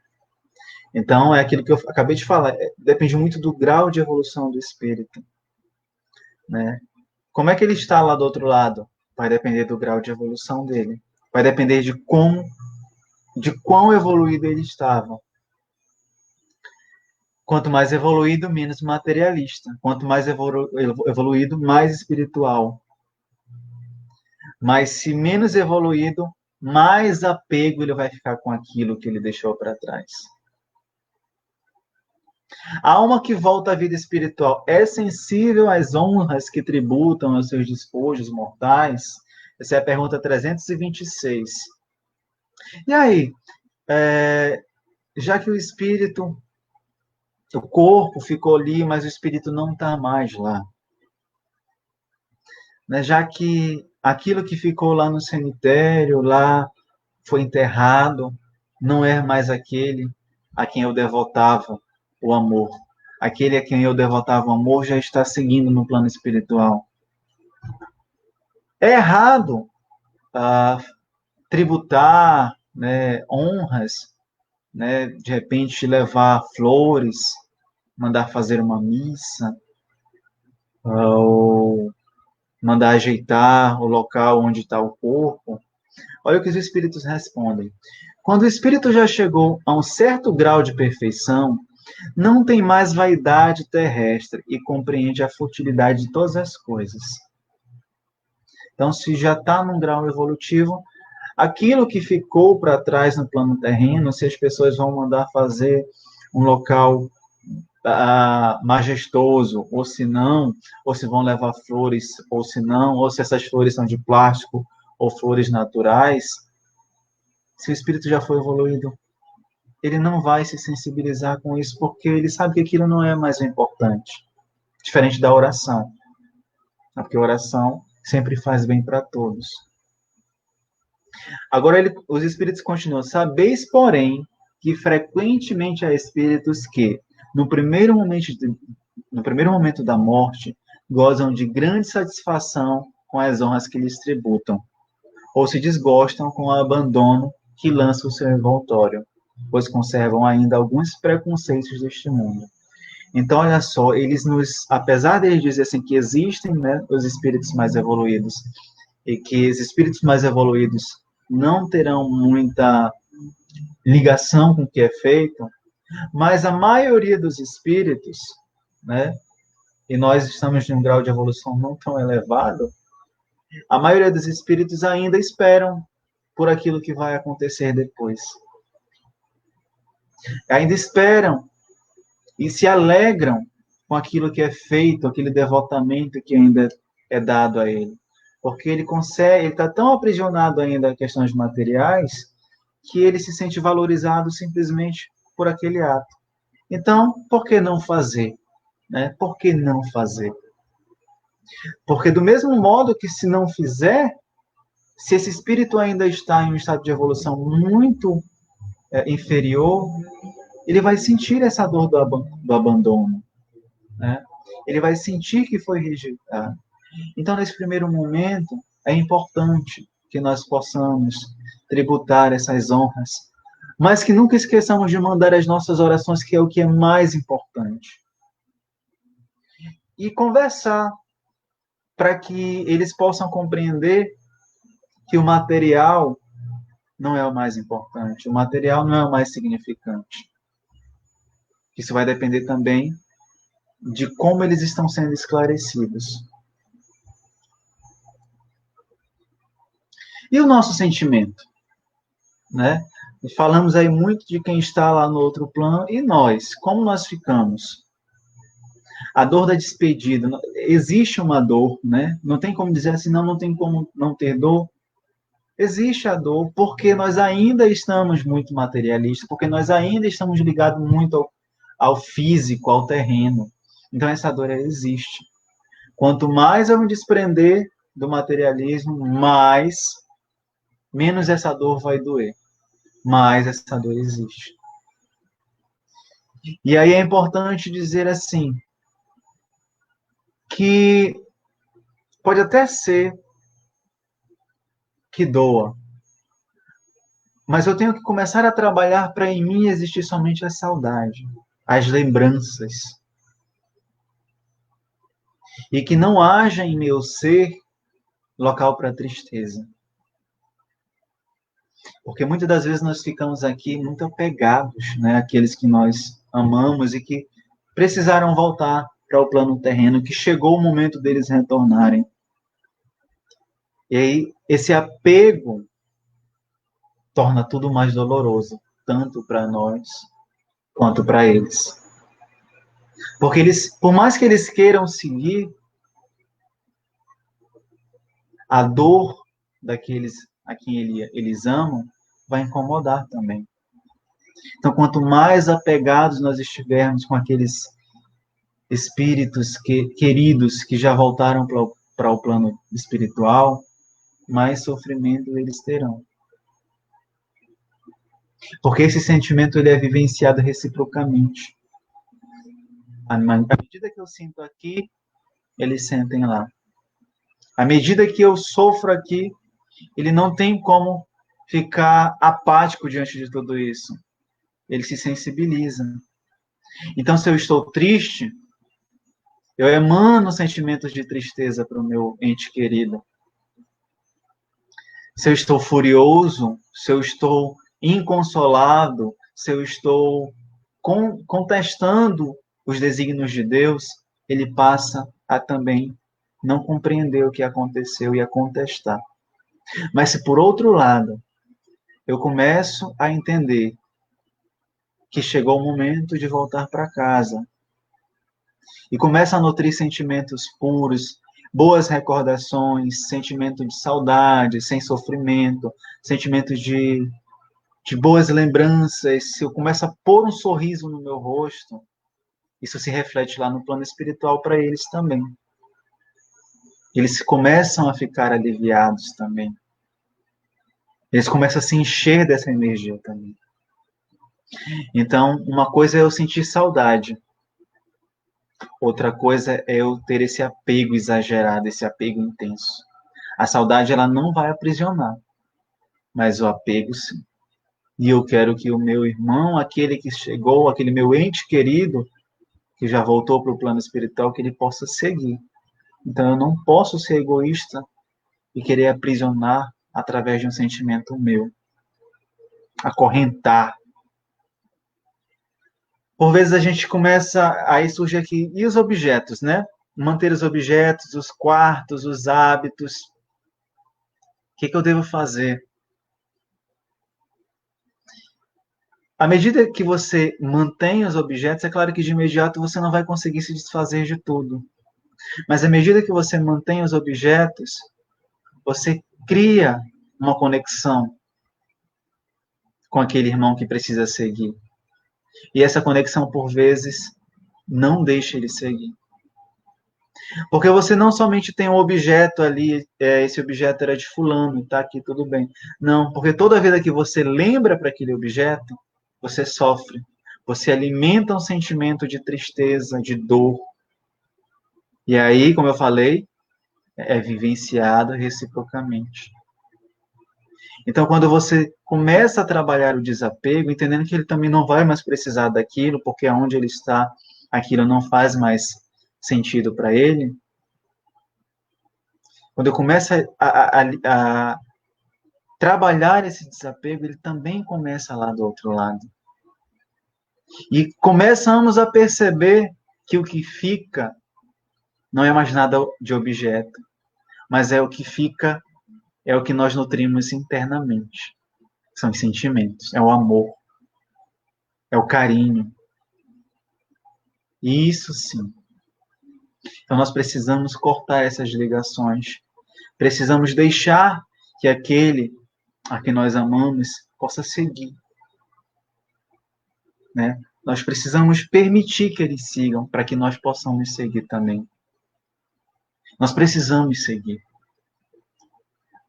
Então, é aquilo que eu acabei de falar, depende muito do grau de evolução do espírito. Né? Como é que ele está lá do outro lado? Vai depender do grau de evolução dele. Vai depender de quão evoluído ele estava. Quanto mais evoluído, menos materialista. Quanto mais evoluído, mais espiritual. Mas se menos evoluído, mais apego ele vai ficar com aquilo que ele deixou para trás. A alma que volta à vida espiritual é sensível às honras que tributam aos seus despojos mortais? Essa é a pergunta 326. E aí, já que o espírito, o corpo ficou ali, mas o espírito não está mais lá. Né? Já que aquilo que ficou lá no cemitério, lá foi enterrado, não é mais aquele a quem eu devotava o amor. Aquele a quem eu devotava o amor já está seguindo no plano espiritual. É errado tributar, né, honras, né, de repente levar flores, mandar fazer uma missa, ou mandar ajeitar o local onde está o corpo. Olha o que os espíritos respondem. Quando o espírito já chegou a um certo grau de perfeição, não tem mais vaidade terrestre e compreende a futilidade de todas as coisas. Então, se já está num grau evolutivo, aquilo que ficou para trás no plano terreno, se as pessoas vão mandar fazer um local majestoso, ou se não, ou se vão levar flores, ou se não, ou se essas flores são de plástico ou flores naturais, se o espírito já foi evoluído, ele não vai se sensibilizar com isso, porque ele sabe que aquilo não é mais o importante. Diferente da oração. Porque a oração sempre faz bem para todos. Agora, os espíritos continuam. Sabeis, porém, que frequentemente há espíritos que, no primeiro momento da morte, gozam de grande satisfação com as honras que lhes tributam, ou se desgostam com o abandono que lança o seu envoltório, pois conservam ainda alguns preconceitos deste mundo. Então, olha só, apesar de eles dizerem assim, que existem, né, os espíritos mais evoluídos, e que os espíritos mais evoluídos não terão muita ligação com o que é feito, mas a maioria dos espíritos, né, e nós estamos em um grau de evolução não tão elevado, a maioria dos espíritos ainda esperam por aquilo que vai acontecer depois. Ainda esperam e se alegram com aquilo que é feito, aquele devotamento que ainda é dado a ele. Porque ele está tão aprisionado ainda a questões materiais, que ele se sente valorizado simplesmente por aquele ato. Então, por que não fazer? Né? Por que não fazer? Porque do mesmo modo que se não fizer, se esse espírito ainda está em um estado de evolução muito inferior, ele vai sentir essa dor do abandono. Né? Ele vai sentir que foi rejeitado. Então, nesse primeiro momento, é importante que nós possamos tributar essas honras, mas que nunca esqueçamos de mandar as nossas orações, que é o que é mais importante. E conversar, para que eles possam compreender que o material não é o mais importante, o material não é o mais significante. Isso vai depender também de como eles estão sendo esclarecidos. E o nosso sentimento? Né? Falamos aí muito de quem está lá no outro plano, e nós, como nós ficamos? A dor da despedida, existe uma dor, né? Não tem como dizer assim, não tem como não ter dor. Existe a dor porque nós ainda estamos muito materialistas, porque nós ainda estamos ligados muito ao físico, ao terreno. Então essa dor existe. Quanto mais eu me desprender do materialismo, menos essa dor vai doer. Mais essa dor existe. E aí é importante dizer assim, que pode até ser que doa, mas eu tenho que começar a trabalhar para em mim existir somente a saudade, as lembranças. E que não haja em meu ser local para tristeza. Porque muitas das vezes nós ficamos aqui muito apegados, né, àqueles que nós amamos e que precisaram voltar para o plano terreno, que chegou o momento deles retornarem. E aí, esse apego torna tudo mais doloroso, tanto para nós quanto para eles. Porque eles, por mais que eles queiram seguir, a dor daqueles a quem eles amam vai incomodar também. Então, quanto mais apegados nós estivermos com aqueles espíritos queridos que já voltaram para o plano espiritual, mais sofrimento eles terão. Porque esse sentimento ele é vivenciado reciprocamente. À medida que eu sinto aqui, eles sentem lá. À medida que eu sofro aqui, ele não tem como ficar apático diante de tudo isso. Ele se sensibiliza. Então, se eu estou triste, eu emano sentimentos de tristeza para o meu ente querido. Se eu estou furioso, se eu estou inconsolado, se eu estou contestando os desígnios de Deus, ele passa a também não compreender o que aconteceu e a contestar. Mas se por outro lado, eu começo a entender que chegou o momento de voltar para casa, e começo a nutrir sentimentos puros, boas recordações, sentimento de saudade, sem sofrimento, sentimento de boas lembranças, se eu começo a pôr um sorriso no meu rosto, isso se reflete lá no plano espiritual para eles também. Eles começam a ficar aliviados também. Eles começam a se encher dessa energia também. Então, uma coisa é eu sentir saudade. Outra coisa é eu ter esse apego exagerado, esse apego intenso. A saudade, ela não vai aprisionar, mas o apego, sim. E eu quero que o meu irmão, aquele que chegou, aquele meu ente querido, que já voltou para o plano espiritual, que ele possa seguir. Então, eu não posso ser egoísta e querer aprisionar através de um sentimento meu. Acorrentar. Por vezes a gente começa, aí surge aqui, e os objetos, né? Manter os objetos, os quartos, os hábitos. O que eu devo fazer? À medida que você mantém os objetos, é claro que de imediato você não vai conseguir se desfazer de tudo. Mas à medida que você mantém os objetos, você cria uma conexão. com aquele irmão que precisa seguir. E essa conexão, por vezes, não deixa ele seguir. Porque você não somente tem um objeto ali, esse objeto era de fulano, está aqui, tudo bem. Não, porque toda vez que você lembra para aquele objeto, você sofre. Você alimenta um sentimento de tristeza, de dor. E aí, como eu falei, é vivenciado reciprocamente. Então, quando você começa a trabalhar o desapego, entendendo que ele também não vai mais precisar daquilo, porque onde ele está, aquilo não faz mais sentido para ele. Quando eu começo a trabalhar esse desapego, ele também começa lá do outro lado. E começamos a perceber que o que fica não é mais nada de objeto, mas é o que fica, é o que nós nutrimos internamente. São os sentimentos, é o amor, é o carinho. Isso sim. Então nós precisamos cortar essas ligações. Precisamos deixar que aquele a que nós amamos possa seguir. Né? Nós precisamos permitir que eles sigam para que nós possamos seguir também. Nós precisamos seguir.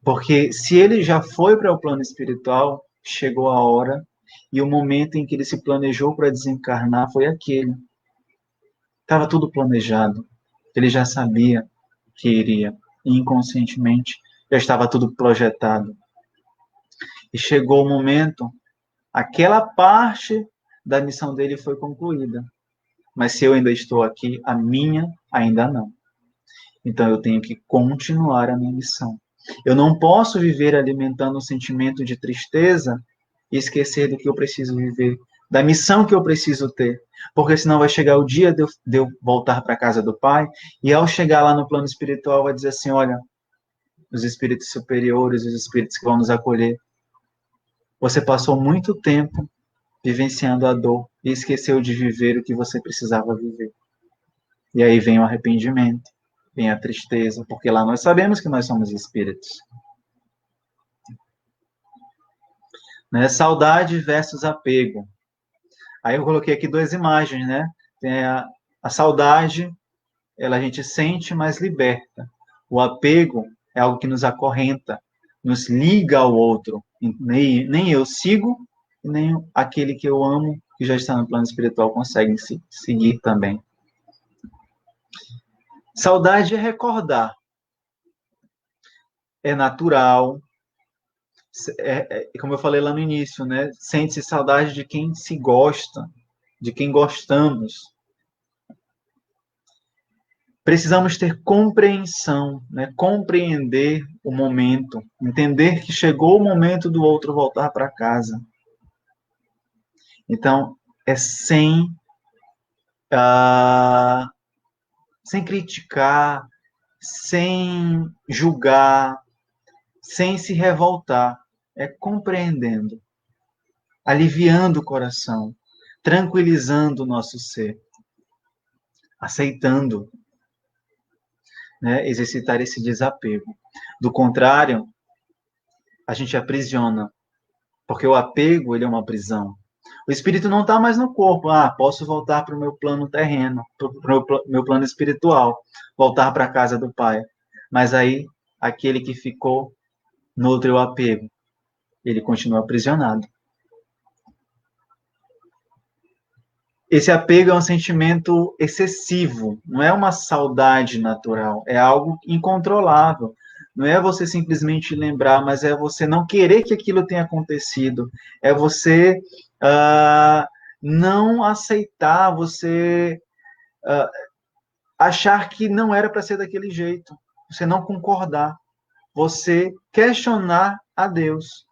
Porque se ele já foi para o plano espiritual, chegou a hora e o momento em que ele se planejou para desencarnar foi aquele. Estava tudo planejado. Ele já sabia que iria. E inconscientemente já estava tudo projetado. E chegou o momento, aquela parte da missão dele foi concluída. Mas se eu ainda estou aqui, a minha ainda não. Então eu tenho que continuar a minha missão. Eu não posso viver alimentando um sentimento de tristeza e esquecer do que eu preciso viver, da missão que eu preciso ter. Porque senão vai chegar o dia de eu voltar para a casa do Pai, e ao chegar lá no plano espiritual vai dizer assim, olha, os espíritos superiores, os espíritos que vão nos acolher, você passou muito tempo vivenciando a dor e esqueceu de viver o que você precisava viver. E aí vem o arrependimento, vem a tristeza, porque lá nós sabemos que nós somos espíritos. Né? Saudade versus apego. Aí eu coloquei aqui duas imagens, né? Tem a saudade, ela a gente sente, mas liberta. O apego é algo que nos acorrenta, nos liga ao outro. Nem eu sigo, nem aquele que eu amo, que já está no plano espiritual, consegue seguir também. Saudade é recordar. É natural. Como eu falei lá no início, né? Sente-se saudade de quem se gosta, de quem gostamos. Precisamos ter compreensão, né? Compreender o momento, entender que chegou o momento do outro voltar para casa. Então, é sem criticar, sem julgar, sem se revoltar. É compreendendo, aliviando o coração, tranquilizando o nosso ser, aceitando, né? Exercitar esse desapego. Do contrário, a gente aprisiona, porque o apego ele é uma prisão. O espírito não está mais no corpo. Posso voltar para o meu plano terreno, para o meu plano espiritual, voltar para a casa do Pai. Mas aí, aquele que ficou nutre o apego, ele continua aprisionado. Esse apego é um sentimento excessivo, não é uma saudade natural, é algo incontrolável. Não é você simplesmente lembrar, mas é você não querer que aquilo tenha acontecido, é você não aceitar, você achar que não era para ser daquele jeito, você não concordar, você questionar a Deus,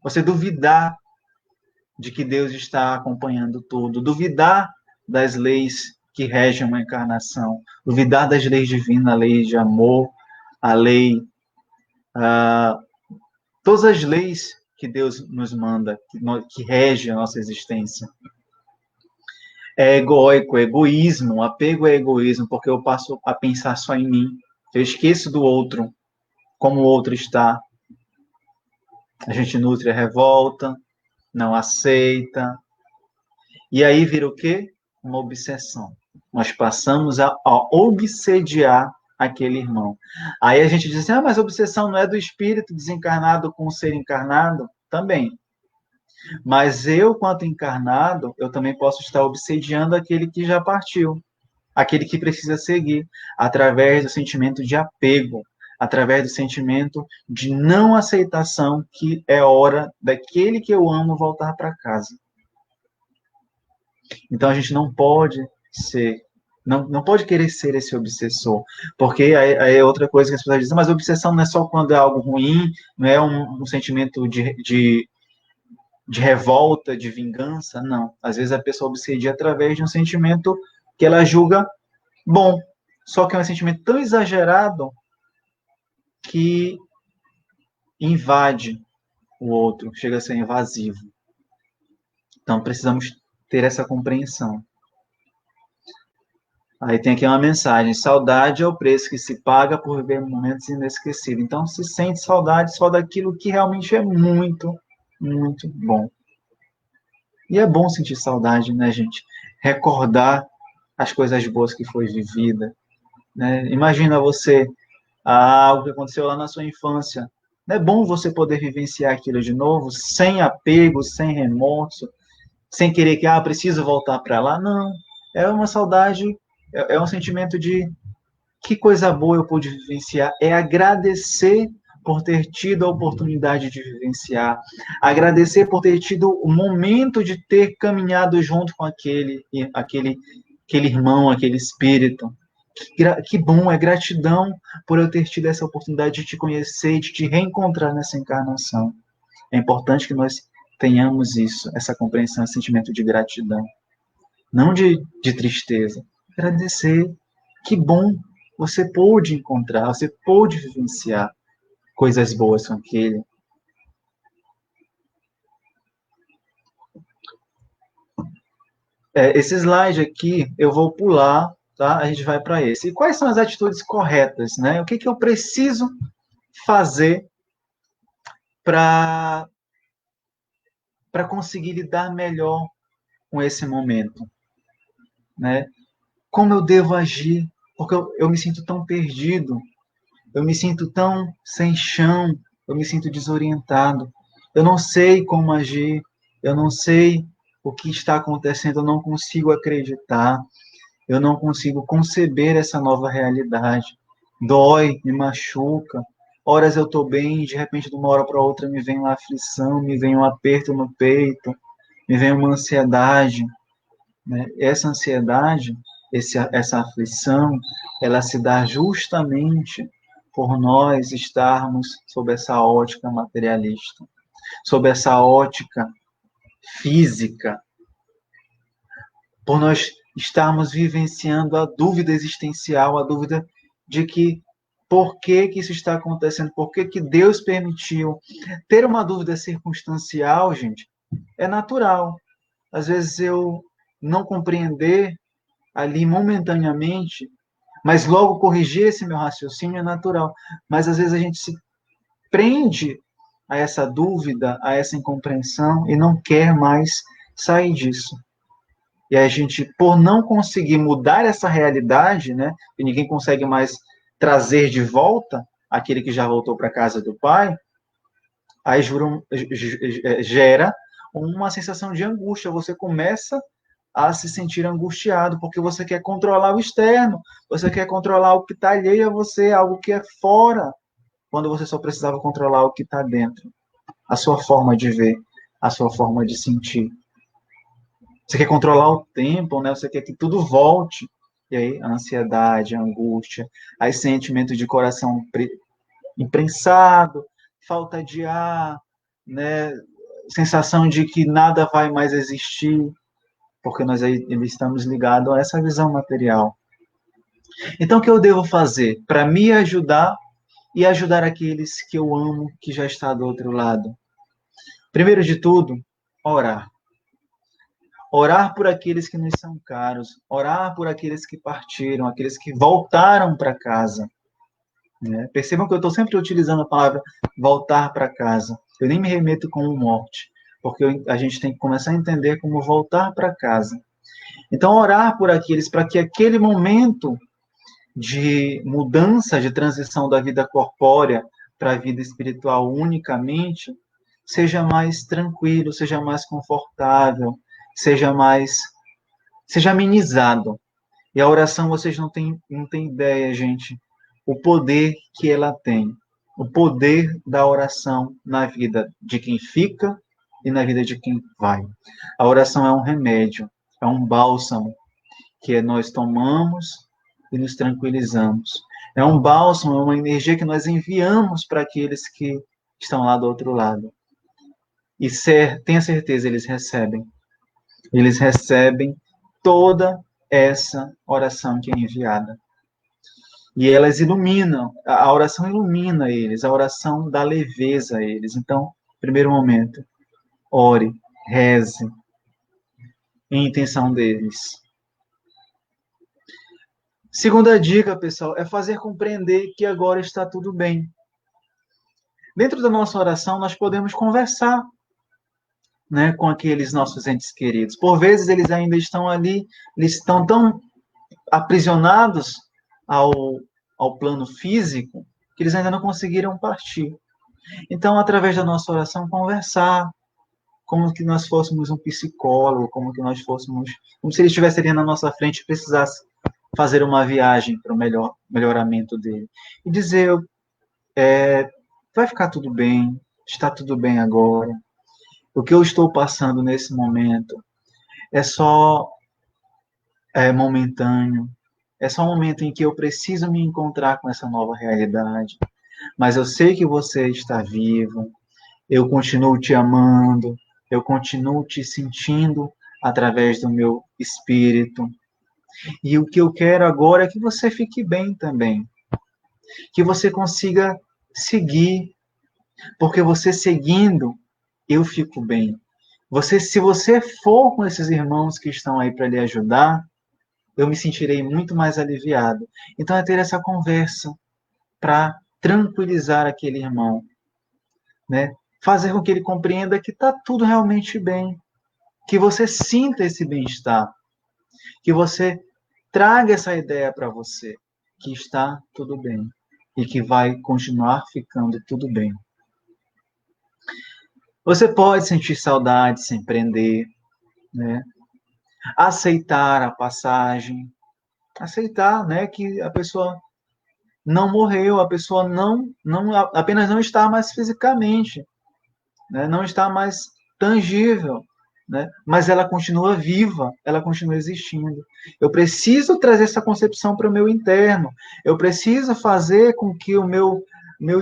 você duvidar de que Deus está acompanhando tudo, duvidar das leis que regem uma encarnação, duvidar das leis divinas, a lei de amor, a lei, todas as leis que Deus nos manda, que regem a nossa existência. É egoico, é egoísmo, apego é egoísmo, porque eu passo a pensar só em mim, eu esqueço do outro, como o outro está. A gente nutre a revolta, não aceita, e aí vira o quê? Uma obsessão. Nós passamos a obsediar aquele irmão. Aí a gente diz assim, mas a obsessão não é do espírito desencarnado com o ser encarnado? Também. Mas eu, quanto encarnado, eu também posso estar obsediando aquele que já partiu, aquele que precisa seguir, através do sentimento de apego, através do sentimento de não aceitação, que é hora daquele que eu amo voltar para casa. Então a gente não pode ser, não pode querer ser esse obsessor, porque aí é outra coisa que as pessoas dizem, mas obsessão não é só quando é algo ruim, não é um sentimento de revolta, de vingança, não. Às vezes a pessoa obsedia através de um sentimento que ela julga bom, só que é um sentimento tão exagerado que invade o outro, chega a ser invasivo. Então precisamos ter essa compreensão. Aí tem aqui uma mensagem: saudade é o preço que se paga por viver momentos inesquecíveis. Então se sente saudade só daquilo que realmente é muito, muito bom. E é bom sentir saudade, né, gente? Recordar as coisas boas que foi vivida, né? Imagina você, algo que aconteceu lá na sua infância. Não é bom você poder vivenciar aquilo de novo, sem apego, sem remorso, sem querer que, preciso voltar para lá. Não, é uma saudade, é um sentimento de que coisa boa eu pude vivenciar. É agradecer por ter tido a oportunidade de vivenciar, agradecer por ter tido o momento de ter caminhado junto com aquele irmão, aquele espírito. Que bom, é gratidão por eu ter tido essa oportunidade de te conhecer, de te reencontrar nessa encarnação. É importante que nós tenhamos isso, essa compreensão, esse sentimento de gratidão. Não de tristeza. Agradecer. Que bom você pôde encontrar, você pôde vivenciar coisas boas com aquele. Esse slide aqui eu vou pular, tá? A gente vai para esse. E quais são as atitudes corretas, né? O que eu preciso fazer para conseguir lidar melhor com esse momento, né? Como eu devo agir? Porque eu me sinto tão perdido, eu me sinto tão sem chão, eu me sinto desorientado. Eu não sei como agir, eu não sei o que está acontecendo, eu não consigo acreditar, eu não consigo conceber essa nova realidade. Dói, me machuca. Horas eu estou bem, de repente, de uma hora para outra, me vem uma aflição, me vem um aperto no peito, me vem uma ansiedade. Né? Essa ansiedade, essa aflição, ela se dá justamente por nós estarmos sob essa ótica materialista, sob essa ótica física, por nós estarmos vivenciando a dúvida existencial, a dúvida de que por que isso está acontecendo, por que Deus permitiu. Ter uma dúvida circunstancial, gente, é natural. Às vezes eu não compreender ali momentaneamente, mas logo corrigir esse meu raciocínio é natural. Mas às vezes a gente se prende a essa dúvida, a essa incompreensão e não quer mais sair disso. E a gente, por não conseguir mudar essa realidade, né, e ninguém consegue mais trazer de volta aquele que já voltou para a casa do pai, aí gera uma sensação de angústia. Você começa a se sentir angustiado, porque você quer controlar o externo, você quer controlar o que está alheio a você, algo que é fora, quando você só precisava controlar o que está dentro. A sua forma de ver, a sua forma de sentir. Você quer controlar o tempo, né? Você quer que tudo volte. E aí, a ansiedade, a angústia, aí sentimento de coração imprensado, falta de ar, né? Sensação de que nada vai mais existir, porque nós aí estamos ligados a essa visão material. Então, o que eu devo fazer para me ajudar e ajudar aqueles que eu amo, que já está do outro lado? Primeiro de tudo, orar. Orar por aqueles que nos são caros, orar por aqueles que partiram, aqueles que voltaram para casa. Né? Percebam que eu estou sempre utilizando a palavra voltar para casa. Eu nem me remeto como morte, porque a gente tem que começar a entender como voltar para casa. Então, orar por aqueles, para que aquele momento de mudança, de transição da vida corpórea para a vida espiritual unicamente, seja mais tranquilo, seja mais confortável, seja amenizado. E a oração, vocês não têm ideia, gente, o poder que ela tem. O poder da oração na vida de quem fica e na vida de quem vai. A oração é um remédio, é um bálsamo que nós tomamos e nos tranquilizamos. É um bálsamo, é uma energia que nós enviamos para aqueles que estão lá do outro lado. E tenha certeza, eles recebem. Eles recebem toda essa oração que é enviada. E elas iluminam, a oração ilumina eles, a oração dá leveza a eles. Então, primeiro momento, ore, reze, em intenção deles. Segunda dica, pessoal, é fazer compreender que agora está tudo bem. Dentro da nossa oração, nós podemos conversar, né, com aqueles nossos entes queridos. Por vezes, eles ainda estão ali, eles estão tão aprisionados ao, ao plano físico, que eles ainda não conseguiram partir. Então, através da nossa oração, conversar, como que nós fôssemos um psicólogo, como que nós fôssemos, como se ele estivesse ali na nossa frente e precisasse fazer uma viagem para o melhoramento dele. E dizer, vai ficar tudo bem, está tudo bem agora. O que eu estou passando nesse momento é só momentâneo, é só um momento em que eu preciso me encontrar com essa nova realidade. Mas eu sei que você está vivo, eu continuo te amando, eu continuo te sentindo através do meu espírito. E o que eu quero agora é que você fique bem também, que você consiga seguir, porque você seguindo, eu fico bem. Se você for com esses irmãos que estão aí para lhe ajudar, eu me sentirei muito mais aliviado. Então é ter essa conversa para tranquilizar aquele irmão, né? Fazer com que ele compreenda que está tudo realmente bem, que você sinta esse bem-estar, que você traga essa ideia para você, que está tudo bem e que vai continuar ficando tudo bem. Você pode sentir saudade sem prender, né? Aceitar a passagem, aceitar, né, que a pessoa não morreu, a pessoa apenas não está mais fisicamente, né? Não está mais tangível, né? Mas ela continua viva, ela continua existindo. Eu preciso trazer essa concepção para o meu interno, eu preciso fazer com que o meu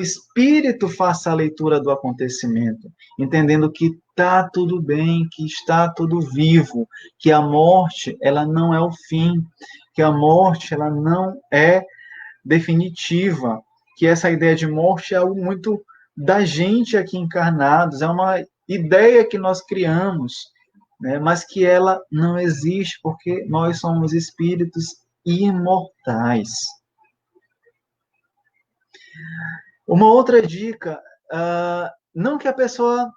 espírito faça a leitura do acontecimento, entendendo que está tudo bem, que está tudo vivo, que a morte ela não é o fim, que a morte ela não é definitiva, que essa ideia de morte é algo muito da gente aqui encarnados, é uma ideia que nós criamos, né, mas que ela não existe, porque nós somos espíritos imortais. Uma outra dica, não que a pessoa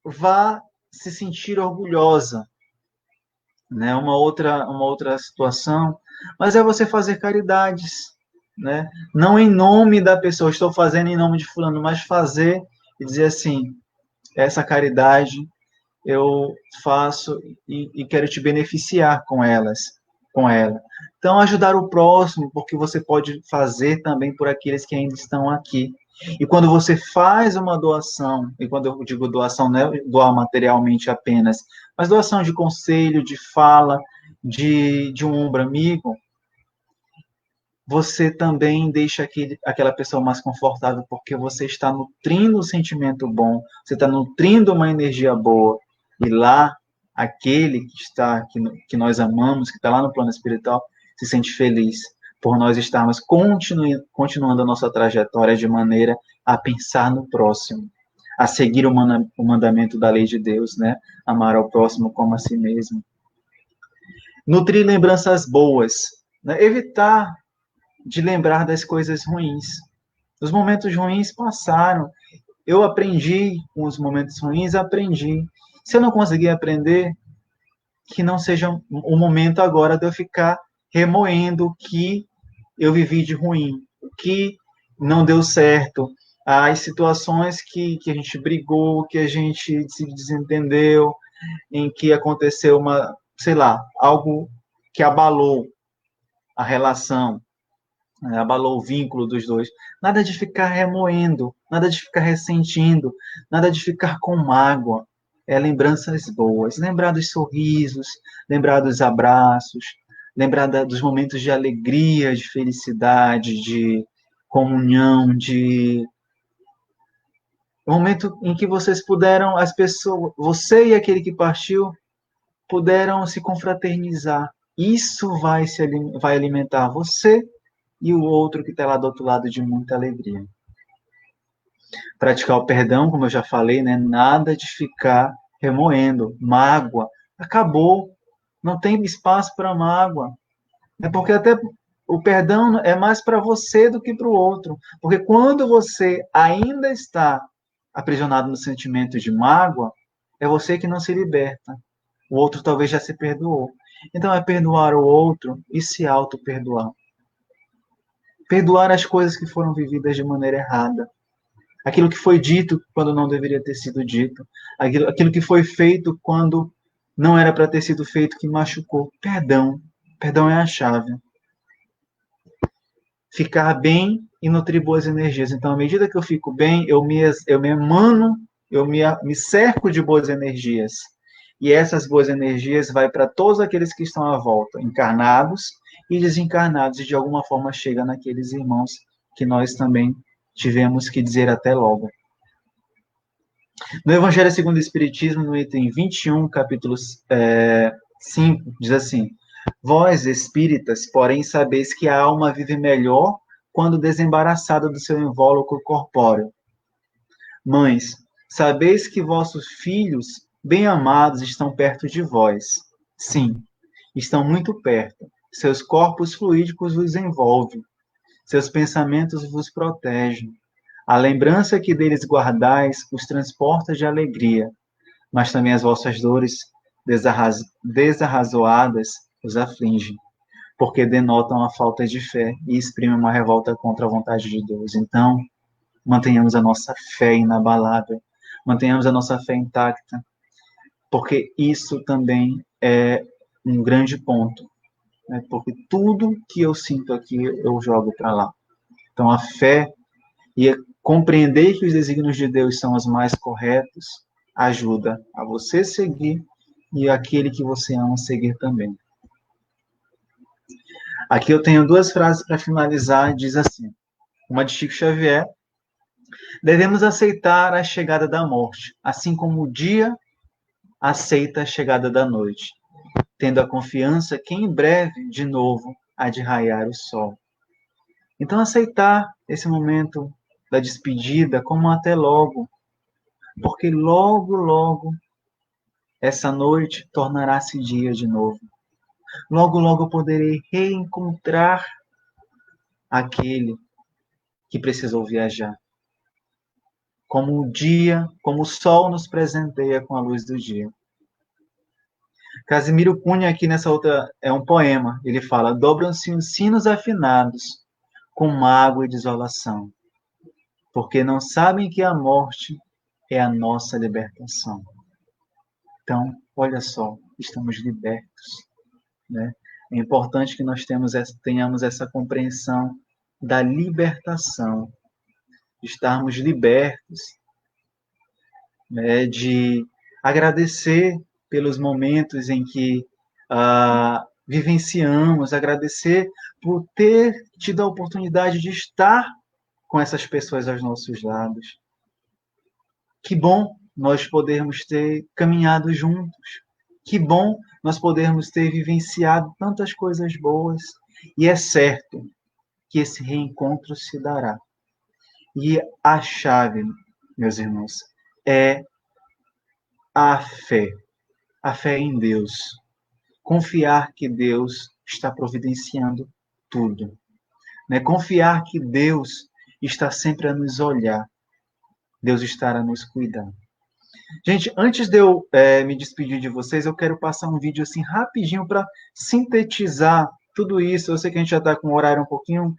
vá se sentir orgulhosa, né, uma outra situação, mas é você fazer caridades, né? Não em nome da pessoa, estou fazendo em nome de fulano, mas fazer e dizer assim, essa caridade eu faço e quero te beneficiar com ela. Então, ajudar o próximo, porque você pode fazer também por aqueles que ainda estão aqui. E quando você faz uma doação, e quando eu digo doação, não é doar materialmente apenas, mas doação de conselho, de fala, de um ombro amigo, você também deixa aquela pessoa mais confortável, porque você está nutrindo um sentimento bom, você está nutrindo uma energia boa, e lá, aquele que está, que nós amamos, que está lá no plano espiritual, se sente feliz por nós estarmos continuando a nossa trajetória de maneira a pensar no próximo, a seguir o mandamento da lei de Deus, né? Amar ao próximo como a si mesmo. Nutrir lembranças boas, né? Evitar de lembrar das coisas ruins. Os momentos ruins passaram. Eu aprendi com os momentos ruins, aprendi. Se eu não conseguir aprender, que não seja o momento agora de eu ficar remoendo o que eu vivi de ruim, o que não deu certo, as situações que a gente brigou, que a gente se desentendeu, em que aconteceu sei lá, algo que abalou a relação, né, abalou o vínculo dos dois. Nada de ficar remoendo, nada de ficar ressentindo, nada de ficar com mágoa. É lembranças boas, lembrar dos sorrisos, lembrar dos abraços, lembrar dos momentos de alegria, de felicidade, de comunhão, de o momento em que vocês puderam, as pessoas, você e aquele que partiu, puderam se confraternizar. Isso vai alimentar você e o outro que está lá do outro lado de muita alegria. Praticar o perdão, como eu já falei, né? Nada de ficar remoendo. Mágoa. Acabou. Não tem espaço para mágoa. É porque até o perdão é mais para você do que para o outro. Porque quando você ainda está aprisionado no sentimento de mágoa, é você que não se liberta. O outro talvez já se perdoou. Então é perdoar o outro e se auto-perdoar. Perdoar as coisas que foram vividas de maneira errada. Aquilo que foi dito quando não deveria ter sido dito. Aquilo que foi feito quando não era para ter sido feito, que machucou. Perdão. Perdão é a chave. Ficar bem e nutrir boas energias. Então, à medida que eu fico bem, eu me emano, me cerco de boas energias. E essas boas energias vai para todos aqueles que estão à volta, encarnados e desencarnados, e de alguma forma chega naqueles irmãos que nós também tivemos que dizer até logo. No Evangelho segundo o Espiritismo, no item 21, capítulo 5, diz assim: Vós, espíritas, porém, sabeis que a alma vive melhor quando desembaraçada do seu invólucro corpóreo. Mães, sabeis que vossos filhos bem-amados estão perto de vós. Sim, estão muito perto. Seus corpos fluídicos vos envolvem. Seus pensamentos vos protegem. A lembrança que deles guardais os transporta de alegria, mas também as vossas dores desarrazoadas os afligem, porque denotam a falta de fé e exprimem uma revolta contra a vontade de Deus. Então, mantenhamos a nossa fé inabalável, mantenhamos a nossa fé intacta, porque isso também é um grande ponto, né? Porque tudo que eu sinto aqui, eu jogo para lá. Então, a fé e compreender que os desígnios de Deus são os mais corretos ajuda a você seguir e aquele que você ama seguir também. Aqui eu tenho duas frases para finalizar, diz assim, uma de Chico Xavier: devemos aceitar a chegada da morte, assim como o dia aceita a chegada da noite, tendo a confiança que em breve, de novo, há de raiar o sol. Então, aceitar esse momento da despedida como até logo, porque logo, logo, essa noite tornará-se dia de novo. Logo, logo eu poderei reencontrar aquele que precisou viajar. Como o dia, como o sol nos presenteia com a luz do dia. Casimiro Cunha, aqui nessa outra, é um poema. Ele fala: dobram-se os sinos afinados com mágoa e desolação, porque não sabem que a morte é a nossa libertação. Então, olha só, estamos libertos, né? É importante que nós tenhamos essa compreensão da libertação, de estarmos libertos, né? De agradecer pelos momentos em que vivenciamos, agradecer por ter tido a oportunidade de estar com essas pessoas aos nossos lados. Que bom nós podermos ter caminhado juntos. Que bom nós podermos ter vivenciado tantas coisas boas. E é certo que esse reencontro se dará. E a chave, meus irmãos, é a fé. A fé em Deus. Confiar que Deus está providenciando tudo. Né? Confiar que Deus está sempre a nos olhar. Deus estará nos cuidando. Gente, antes de eu me despedir de vocês, eu quero passar um vídeo assim rapidinho para sintetizar tudo isso. Eu sei que a gente já está com o horário um pouquinho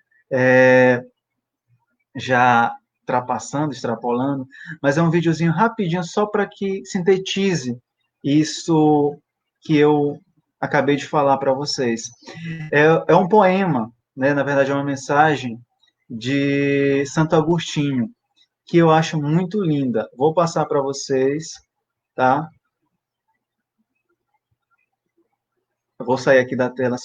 já ultrapassando, extrapolando, mas é um videozinho rapidinho só para que sintetize isso que eu acabei de falar para vocês. É um poema, né? Na verdade é uma mensagem de Santo Agostinho, que eu acho muito linda. Vou passar para vocês, tá? Eu vou sair aqui da tela.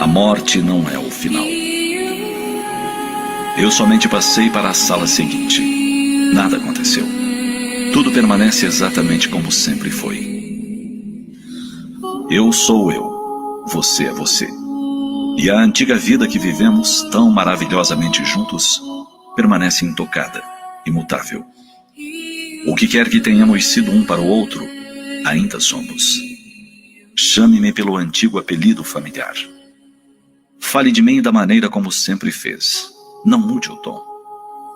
A morte não é o final. Eu somente passei para a sala seguinte. Nada aconteceu. Tudo permanece exatamente como sempre foi. Eu sou eu. Você é você. E a antiga vida que vivemos tão maravilhosamente juntos permanece intocada, imutável. O que quer que tenhamos sido um para o outro, ainda somos. Chame-me pelo antigo apelido familiar. Fale de mim da maneira como sempre fez. Não mude o tom.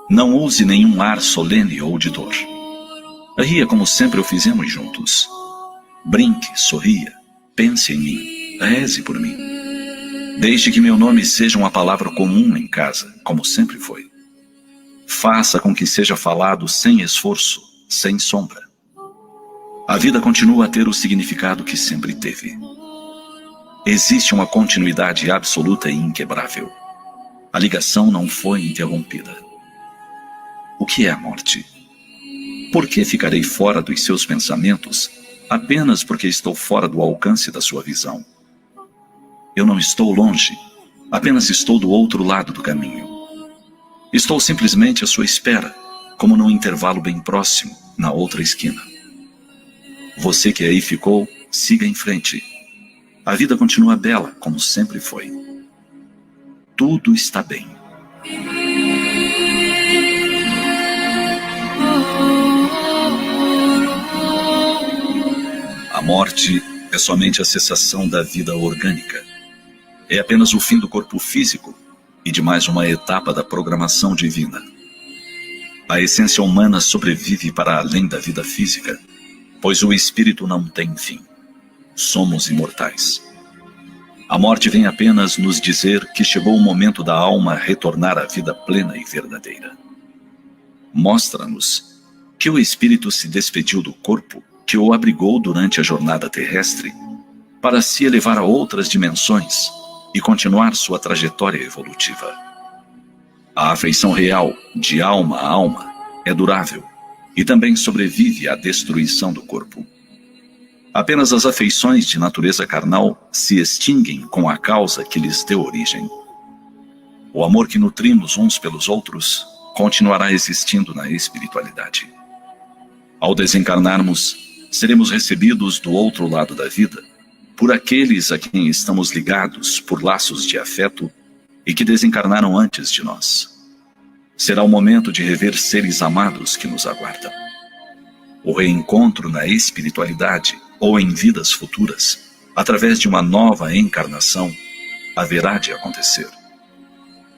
Não use nenhum ar solene ou de dor. Ria como sempre o fizemos juntos. Brinque, sorria, pense em mim, reze por mim. Deixe que meu nome seja uma palavra comum em casa, como sempre foi. Faça com que seja falado sem esforço, sem sombra. A vida continua a ter o significado que sempre teve. Existe uma continuidade absoluta e inquebrável. A ligação não foi interrompida. O que é a morte? Por que ficarei fora dos seus pensamentos apenas porque estou fora do alcance da sua visão? Eu não estou longe, apenas estou do outro lado do caminho. Estou simplesmente à sua espera, como num intervalo bem próximo, na outra esquina. Você que aí ficou, siga em frente. A vida continua bela, como sempre foi. Tudo está bem. A morte é somente a cessação da vida orgânica. É apenas o fim do corpo físico e de mais uma etapa da programação divina. A essência humana sobrevive para além da vida física, pois o espírito não tem fim. Somos imortais. A morte vem apenas nos dizer que chegou o momento da alma retornar à vida plena e verdadeira. Mostra-nos que o espírito se despediu do corpo que o abrigou durante a jornada terrestre para se elevar a outras dimensões e continuar sua trajetória evolutiva. A afeição real, de alma a alma, é durável e também sobrevive à destruição do corpo. Apenas as afeições de natureza carnal se extinguem com a causa que lhes deu origem. O amor que nutrimos uns pelos outros continuará existindo na espiritualidade. Ao desencarnarmos, seremos recebidos do outro lado da vida por aqueles a quem estamos ligados por laços de afeto e que desencarnaram antes de nós. Será o momento de rever seres amados que nos aguardam. O reencontro na espiritualidade ou em vidas futuras, através de uma nova encarnação, haverá de acontecer.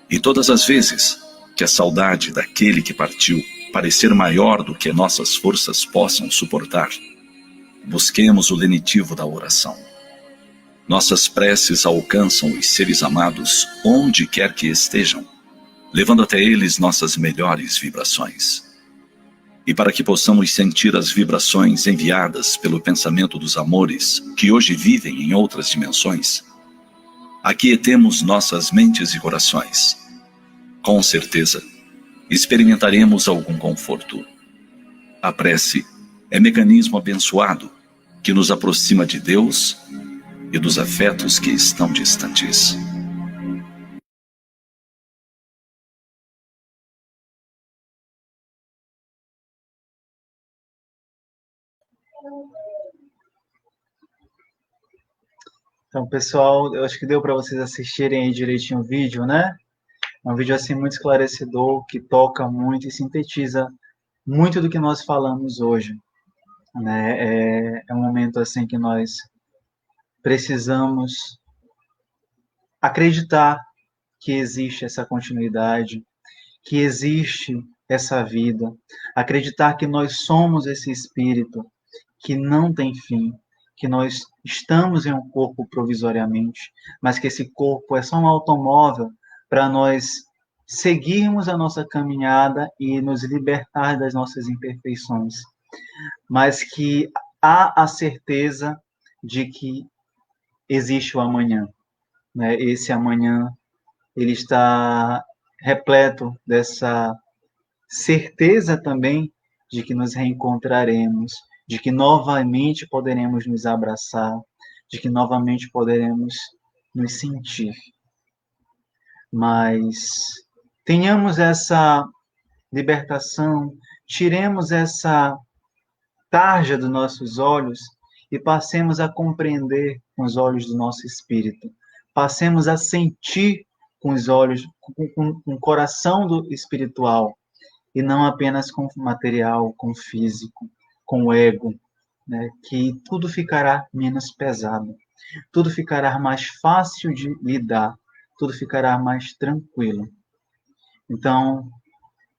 E todas as vezes que a saudade daquele que partiu parecer maior do que nossas forças possam suportar, busquemos o lenitivo da oração. Nossas preces alcançam os seres amados onde quer que estejam, levando até eles nossas melhores vibrações. E para que possamos sentir as vibrações enviadas pelo pensamento dos amores que hoje vivem em outras dimensões, aquietemos nossas mentes e corações. Com certeza, experimentaremos algum conforto. A prece é mecanismo abençoado que nos aproxima de Deus e dos afetos que estão distantes. Então, pessoal, eu acho que deu para vocês assistirem aí direitinho o vídeo, né? É um vídeo assim muito esclarecedor, que toca muito e sintetiza muito do que nós falamos hoje, né? É um momento assim que nós precisamos acreditar que existe essa continuidade, que existe essa vida, acreditar que nós somos esse espírito que não tem fim, que nós estamos em um corpo provisoriamente, mas que esse corpo é só um automóvel para nós seguirmos a nossa caminhada e nos libertar das nossas imperfeições, mas que há a certeza de que existe o amanhã, né? Esse amanhã ele está repleto dessa certeza também de que nos reencontraremos, de que novamente poderemos nos abraçar, de que novamente poderemos nos sentir. Mas tenhamos essa libertação, tiremos essa tarja dos nossos olhos e passemos a compreender com os olhos do nosso espírito. Passemos a sentir com os olhos, com o coração do espiritual, e não apenas com o material, com o físico, com o ego, né? Que tudo ficará menos pesado, tudo ficará mais fácil de lidar, tudo ficará mais tranquilo. Então,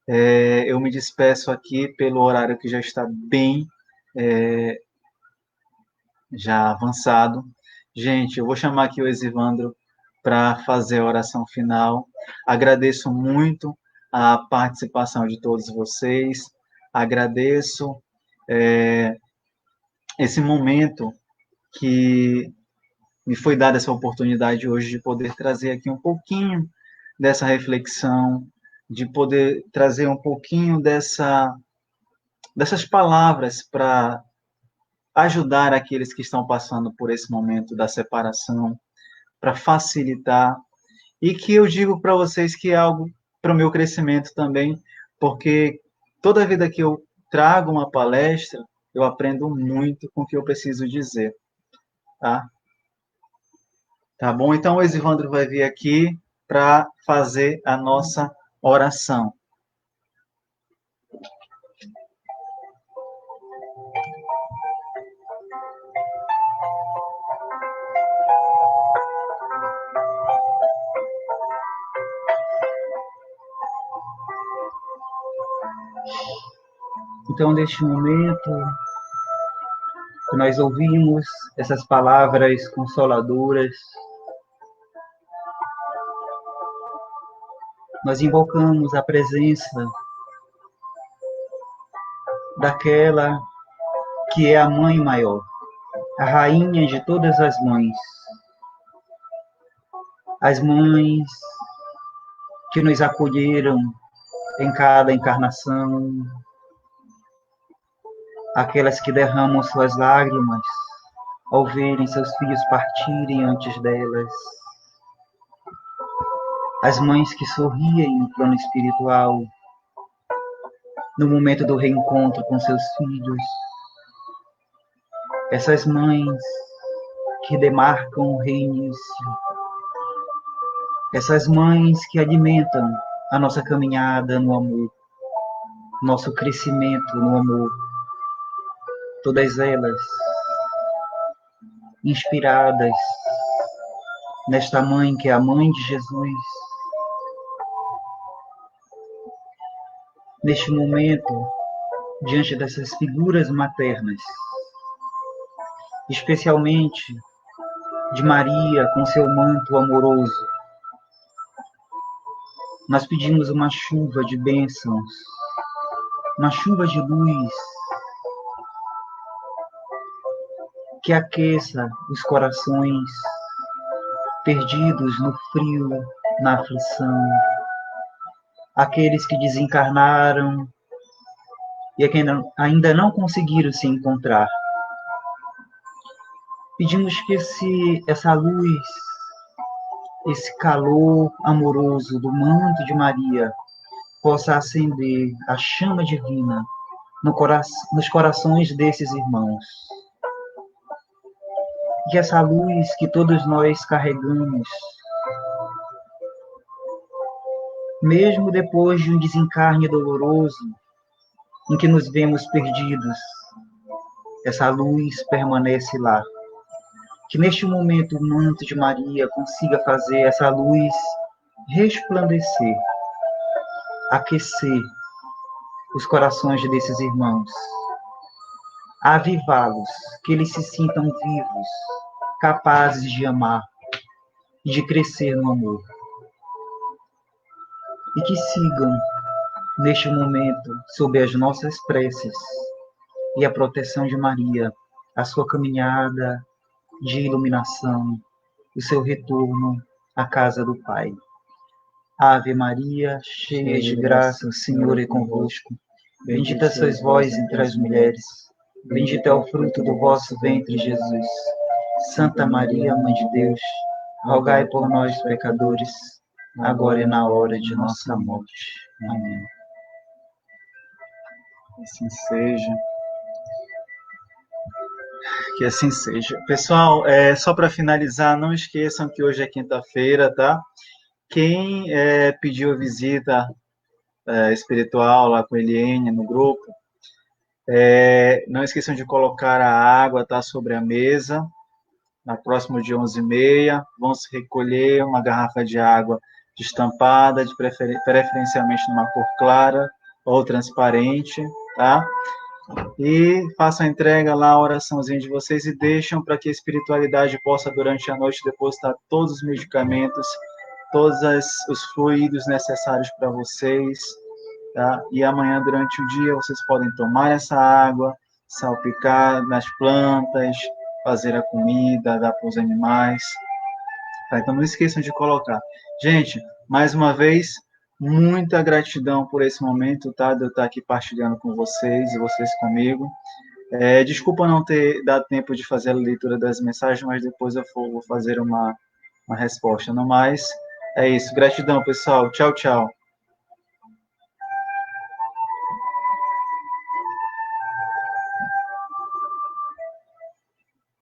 eu me despeço aqui pelo horário que já está bem já avançado. Gente, eu vou chamar aqui o Exivandro para fazer a oração final. Agradeço muito a participação de todos vocês. Agradeço esse momento que me foi dada essa oportunidade hoje de poder trazer aqui um pouquinho dessa reflexão, de poder trazer um pouquinho dessas palavras para ajudar aqueles que estão passando por esse momento da separação, para facilitar, e que eu digo para vocês que é algo para o meu crescimento também, porque toda vida que eu trago uma palestra, eu aprendo muito com o que eu preciso dizer, tá? Tá bom? Então o Exivandro vai vir aqui para fazer a nossa oração. Então, neste momento que nós ouvimos essas palavras consoladoras, nós invocamos a presença daquela que é a Mãe Maior, a rainha de todas as mães, as mães que nos acolheram em cada encarnação, aquelas que derramam suas lágrimas ao verem seus filhos partirem antes delas, as mães que sorriem no plano espiritual, no momento do reencontro com seus filhos, essas mães que demarcam o reinício, essas mães que alimentam a nossa caminhada no amor, nosso crescimento no amor, todas elas inspiradas nesta mãe que é a mãe de Jesus. Neste momento, diante dessas figuras maternas, especialmente de Maria com seu manto amoroso, nós pedimos uma chuva de bênçãos, uma chuva de luz, que aqueça os corações perdidos no frio, na aflição, aqueles que desencarnaram e que ainda não conseguiram se encontrar. Pedimos que essa luz, esse calor amoroso do manto de Maria possa acender a chama divina nos corações desses irmãos. que essa luz que todos nós carregamos, mesmo depois de um desencarne doloroso, em que nos vemos perdidos, essa luz permanece lá. Que neste momento o manto de Maria consiga fazer essa luz resplandecer, aquecer os corações desses irmãos, avivá-los, que eles se sintam vivos, capazes de amar e de crescer no amor. E que sigam, neste momento, sob as nossas preces e a proteção de Maria, a sua caminhada de iluminação, o seu retorno à casa do Pai. Ave Maria, cheia de graça, o Senhor é convosco. Bendita sois vós entre as mulheres, bendito é o fruto do vosso ventre, Jesus. Santa Maria, Mãe de Deus, rogai por nós, pecadores, agora e na hora de nossa morte. Amém. Assim seja. Que assim seja. Pessoal, só para finalizar, não esqueçam que hoje é quinta-feira, tá? Quem pediu visita espiritual lá com a Eliane no grupo, não esqueçam de colocar a água, tá, sobre a mesa, na próxima de 11h30. Vão se recolher uma garrafa de água destampada, preferencialmente numa cor clara ou transparente, tá? E façam a entrega lá, a oraçãozinha de vocês, e deixam para que a espiritualidade possa, durante a noite, depositar todos os medicamentos, todos os fluidos necessários para vocês, tá? E amanhã, durante o dia, vocês podem tomar essa água, salpicar nas plantas, fazer a comida, dar para os animais, tá? Então não esqueçam de colocar. Gente, mais uma vez, muita gratidão por esse momento, tá? De eu estar aqui partilhando com vocês e vocês comigo. Desculpa não ter dado tempo de fazer a leitura das mensagens, mas depois eu vou fazer uma resposta. No mais, é isso. Gratidão, pessoal. Tchau, tchau.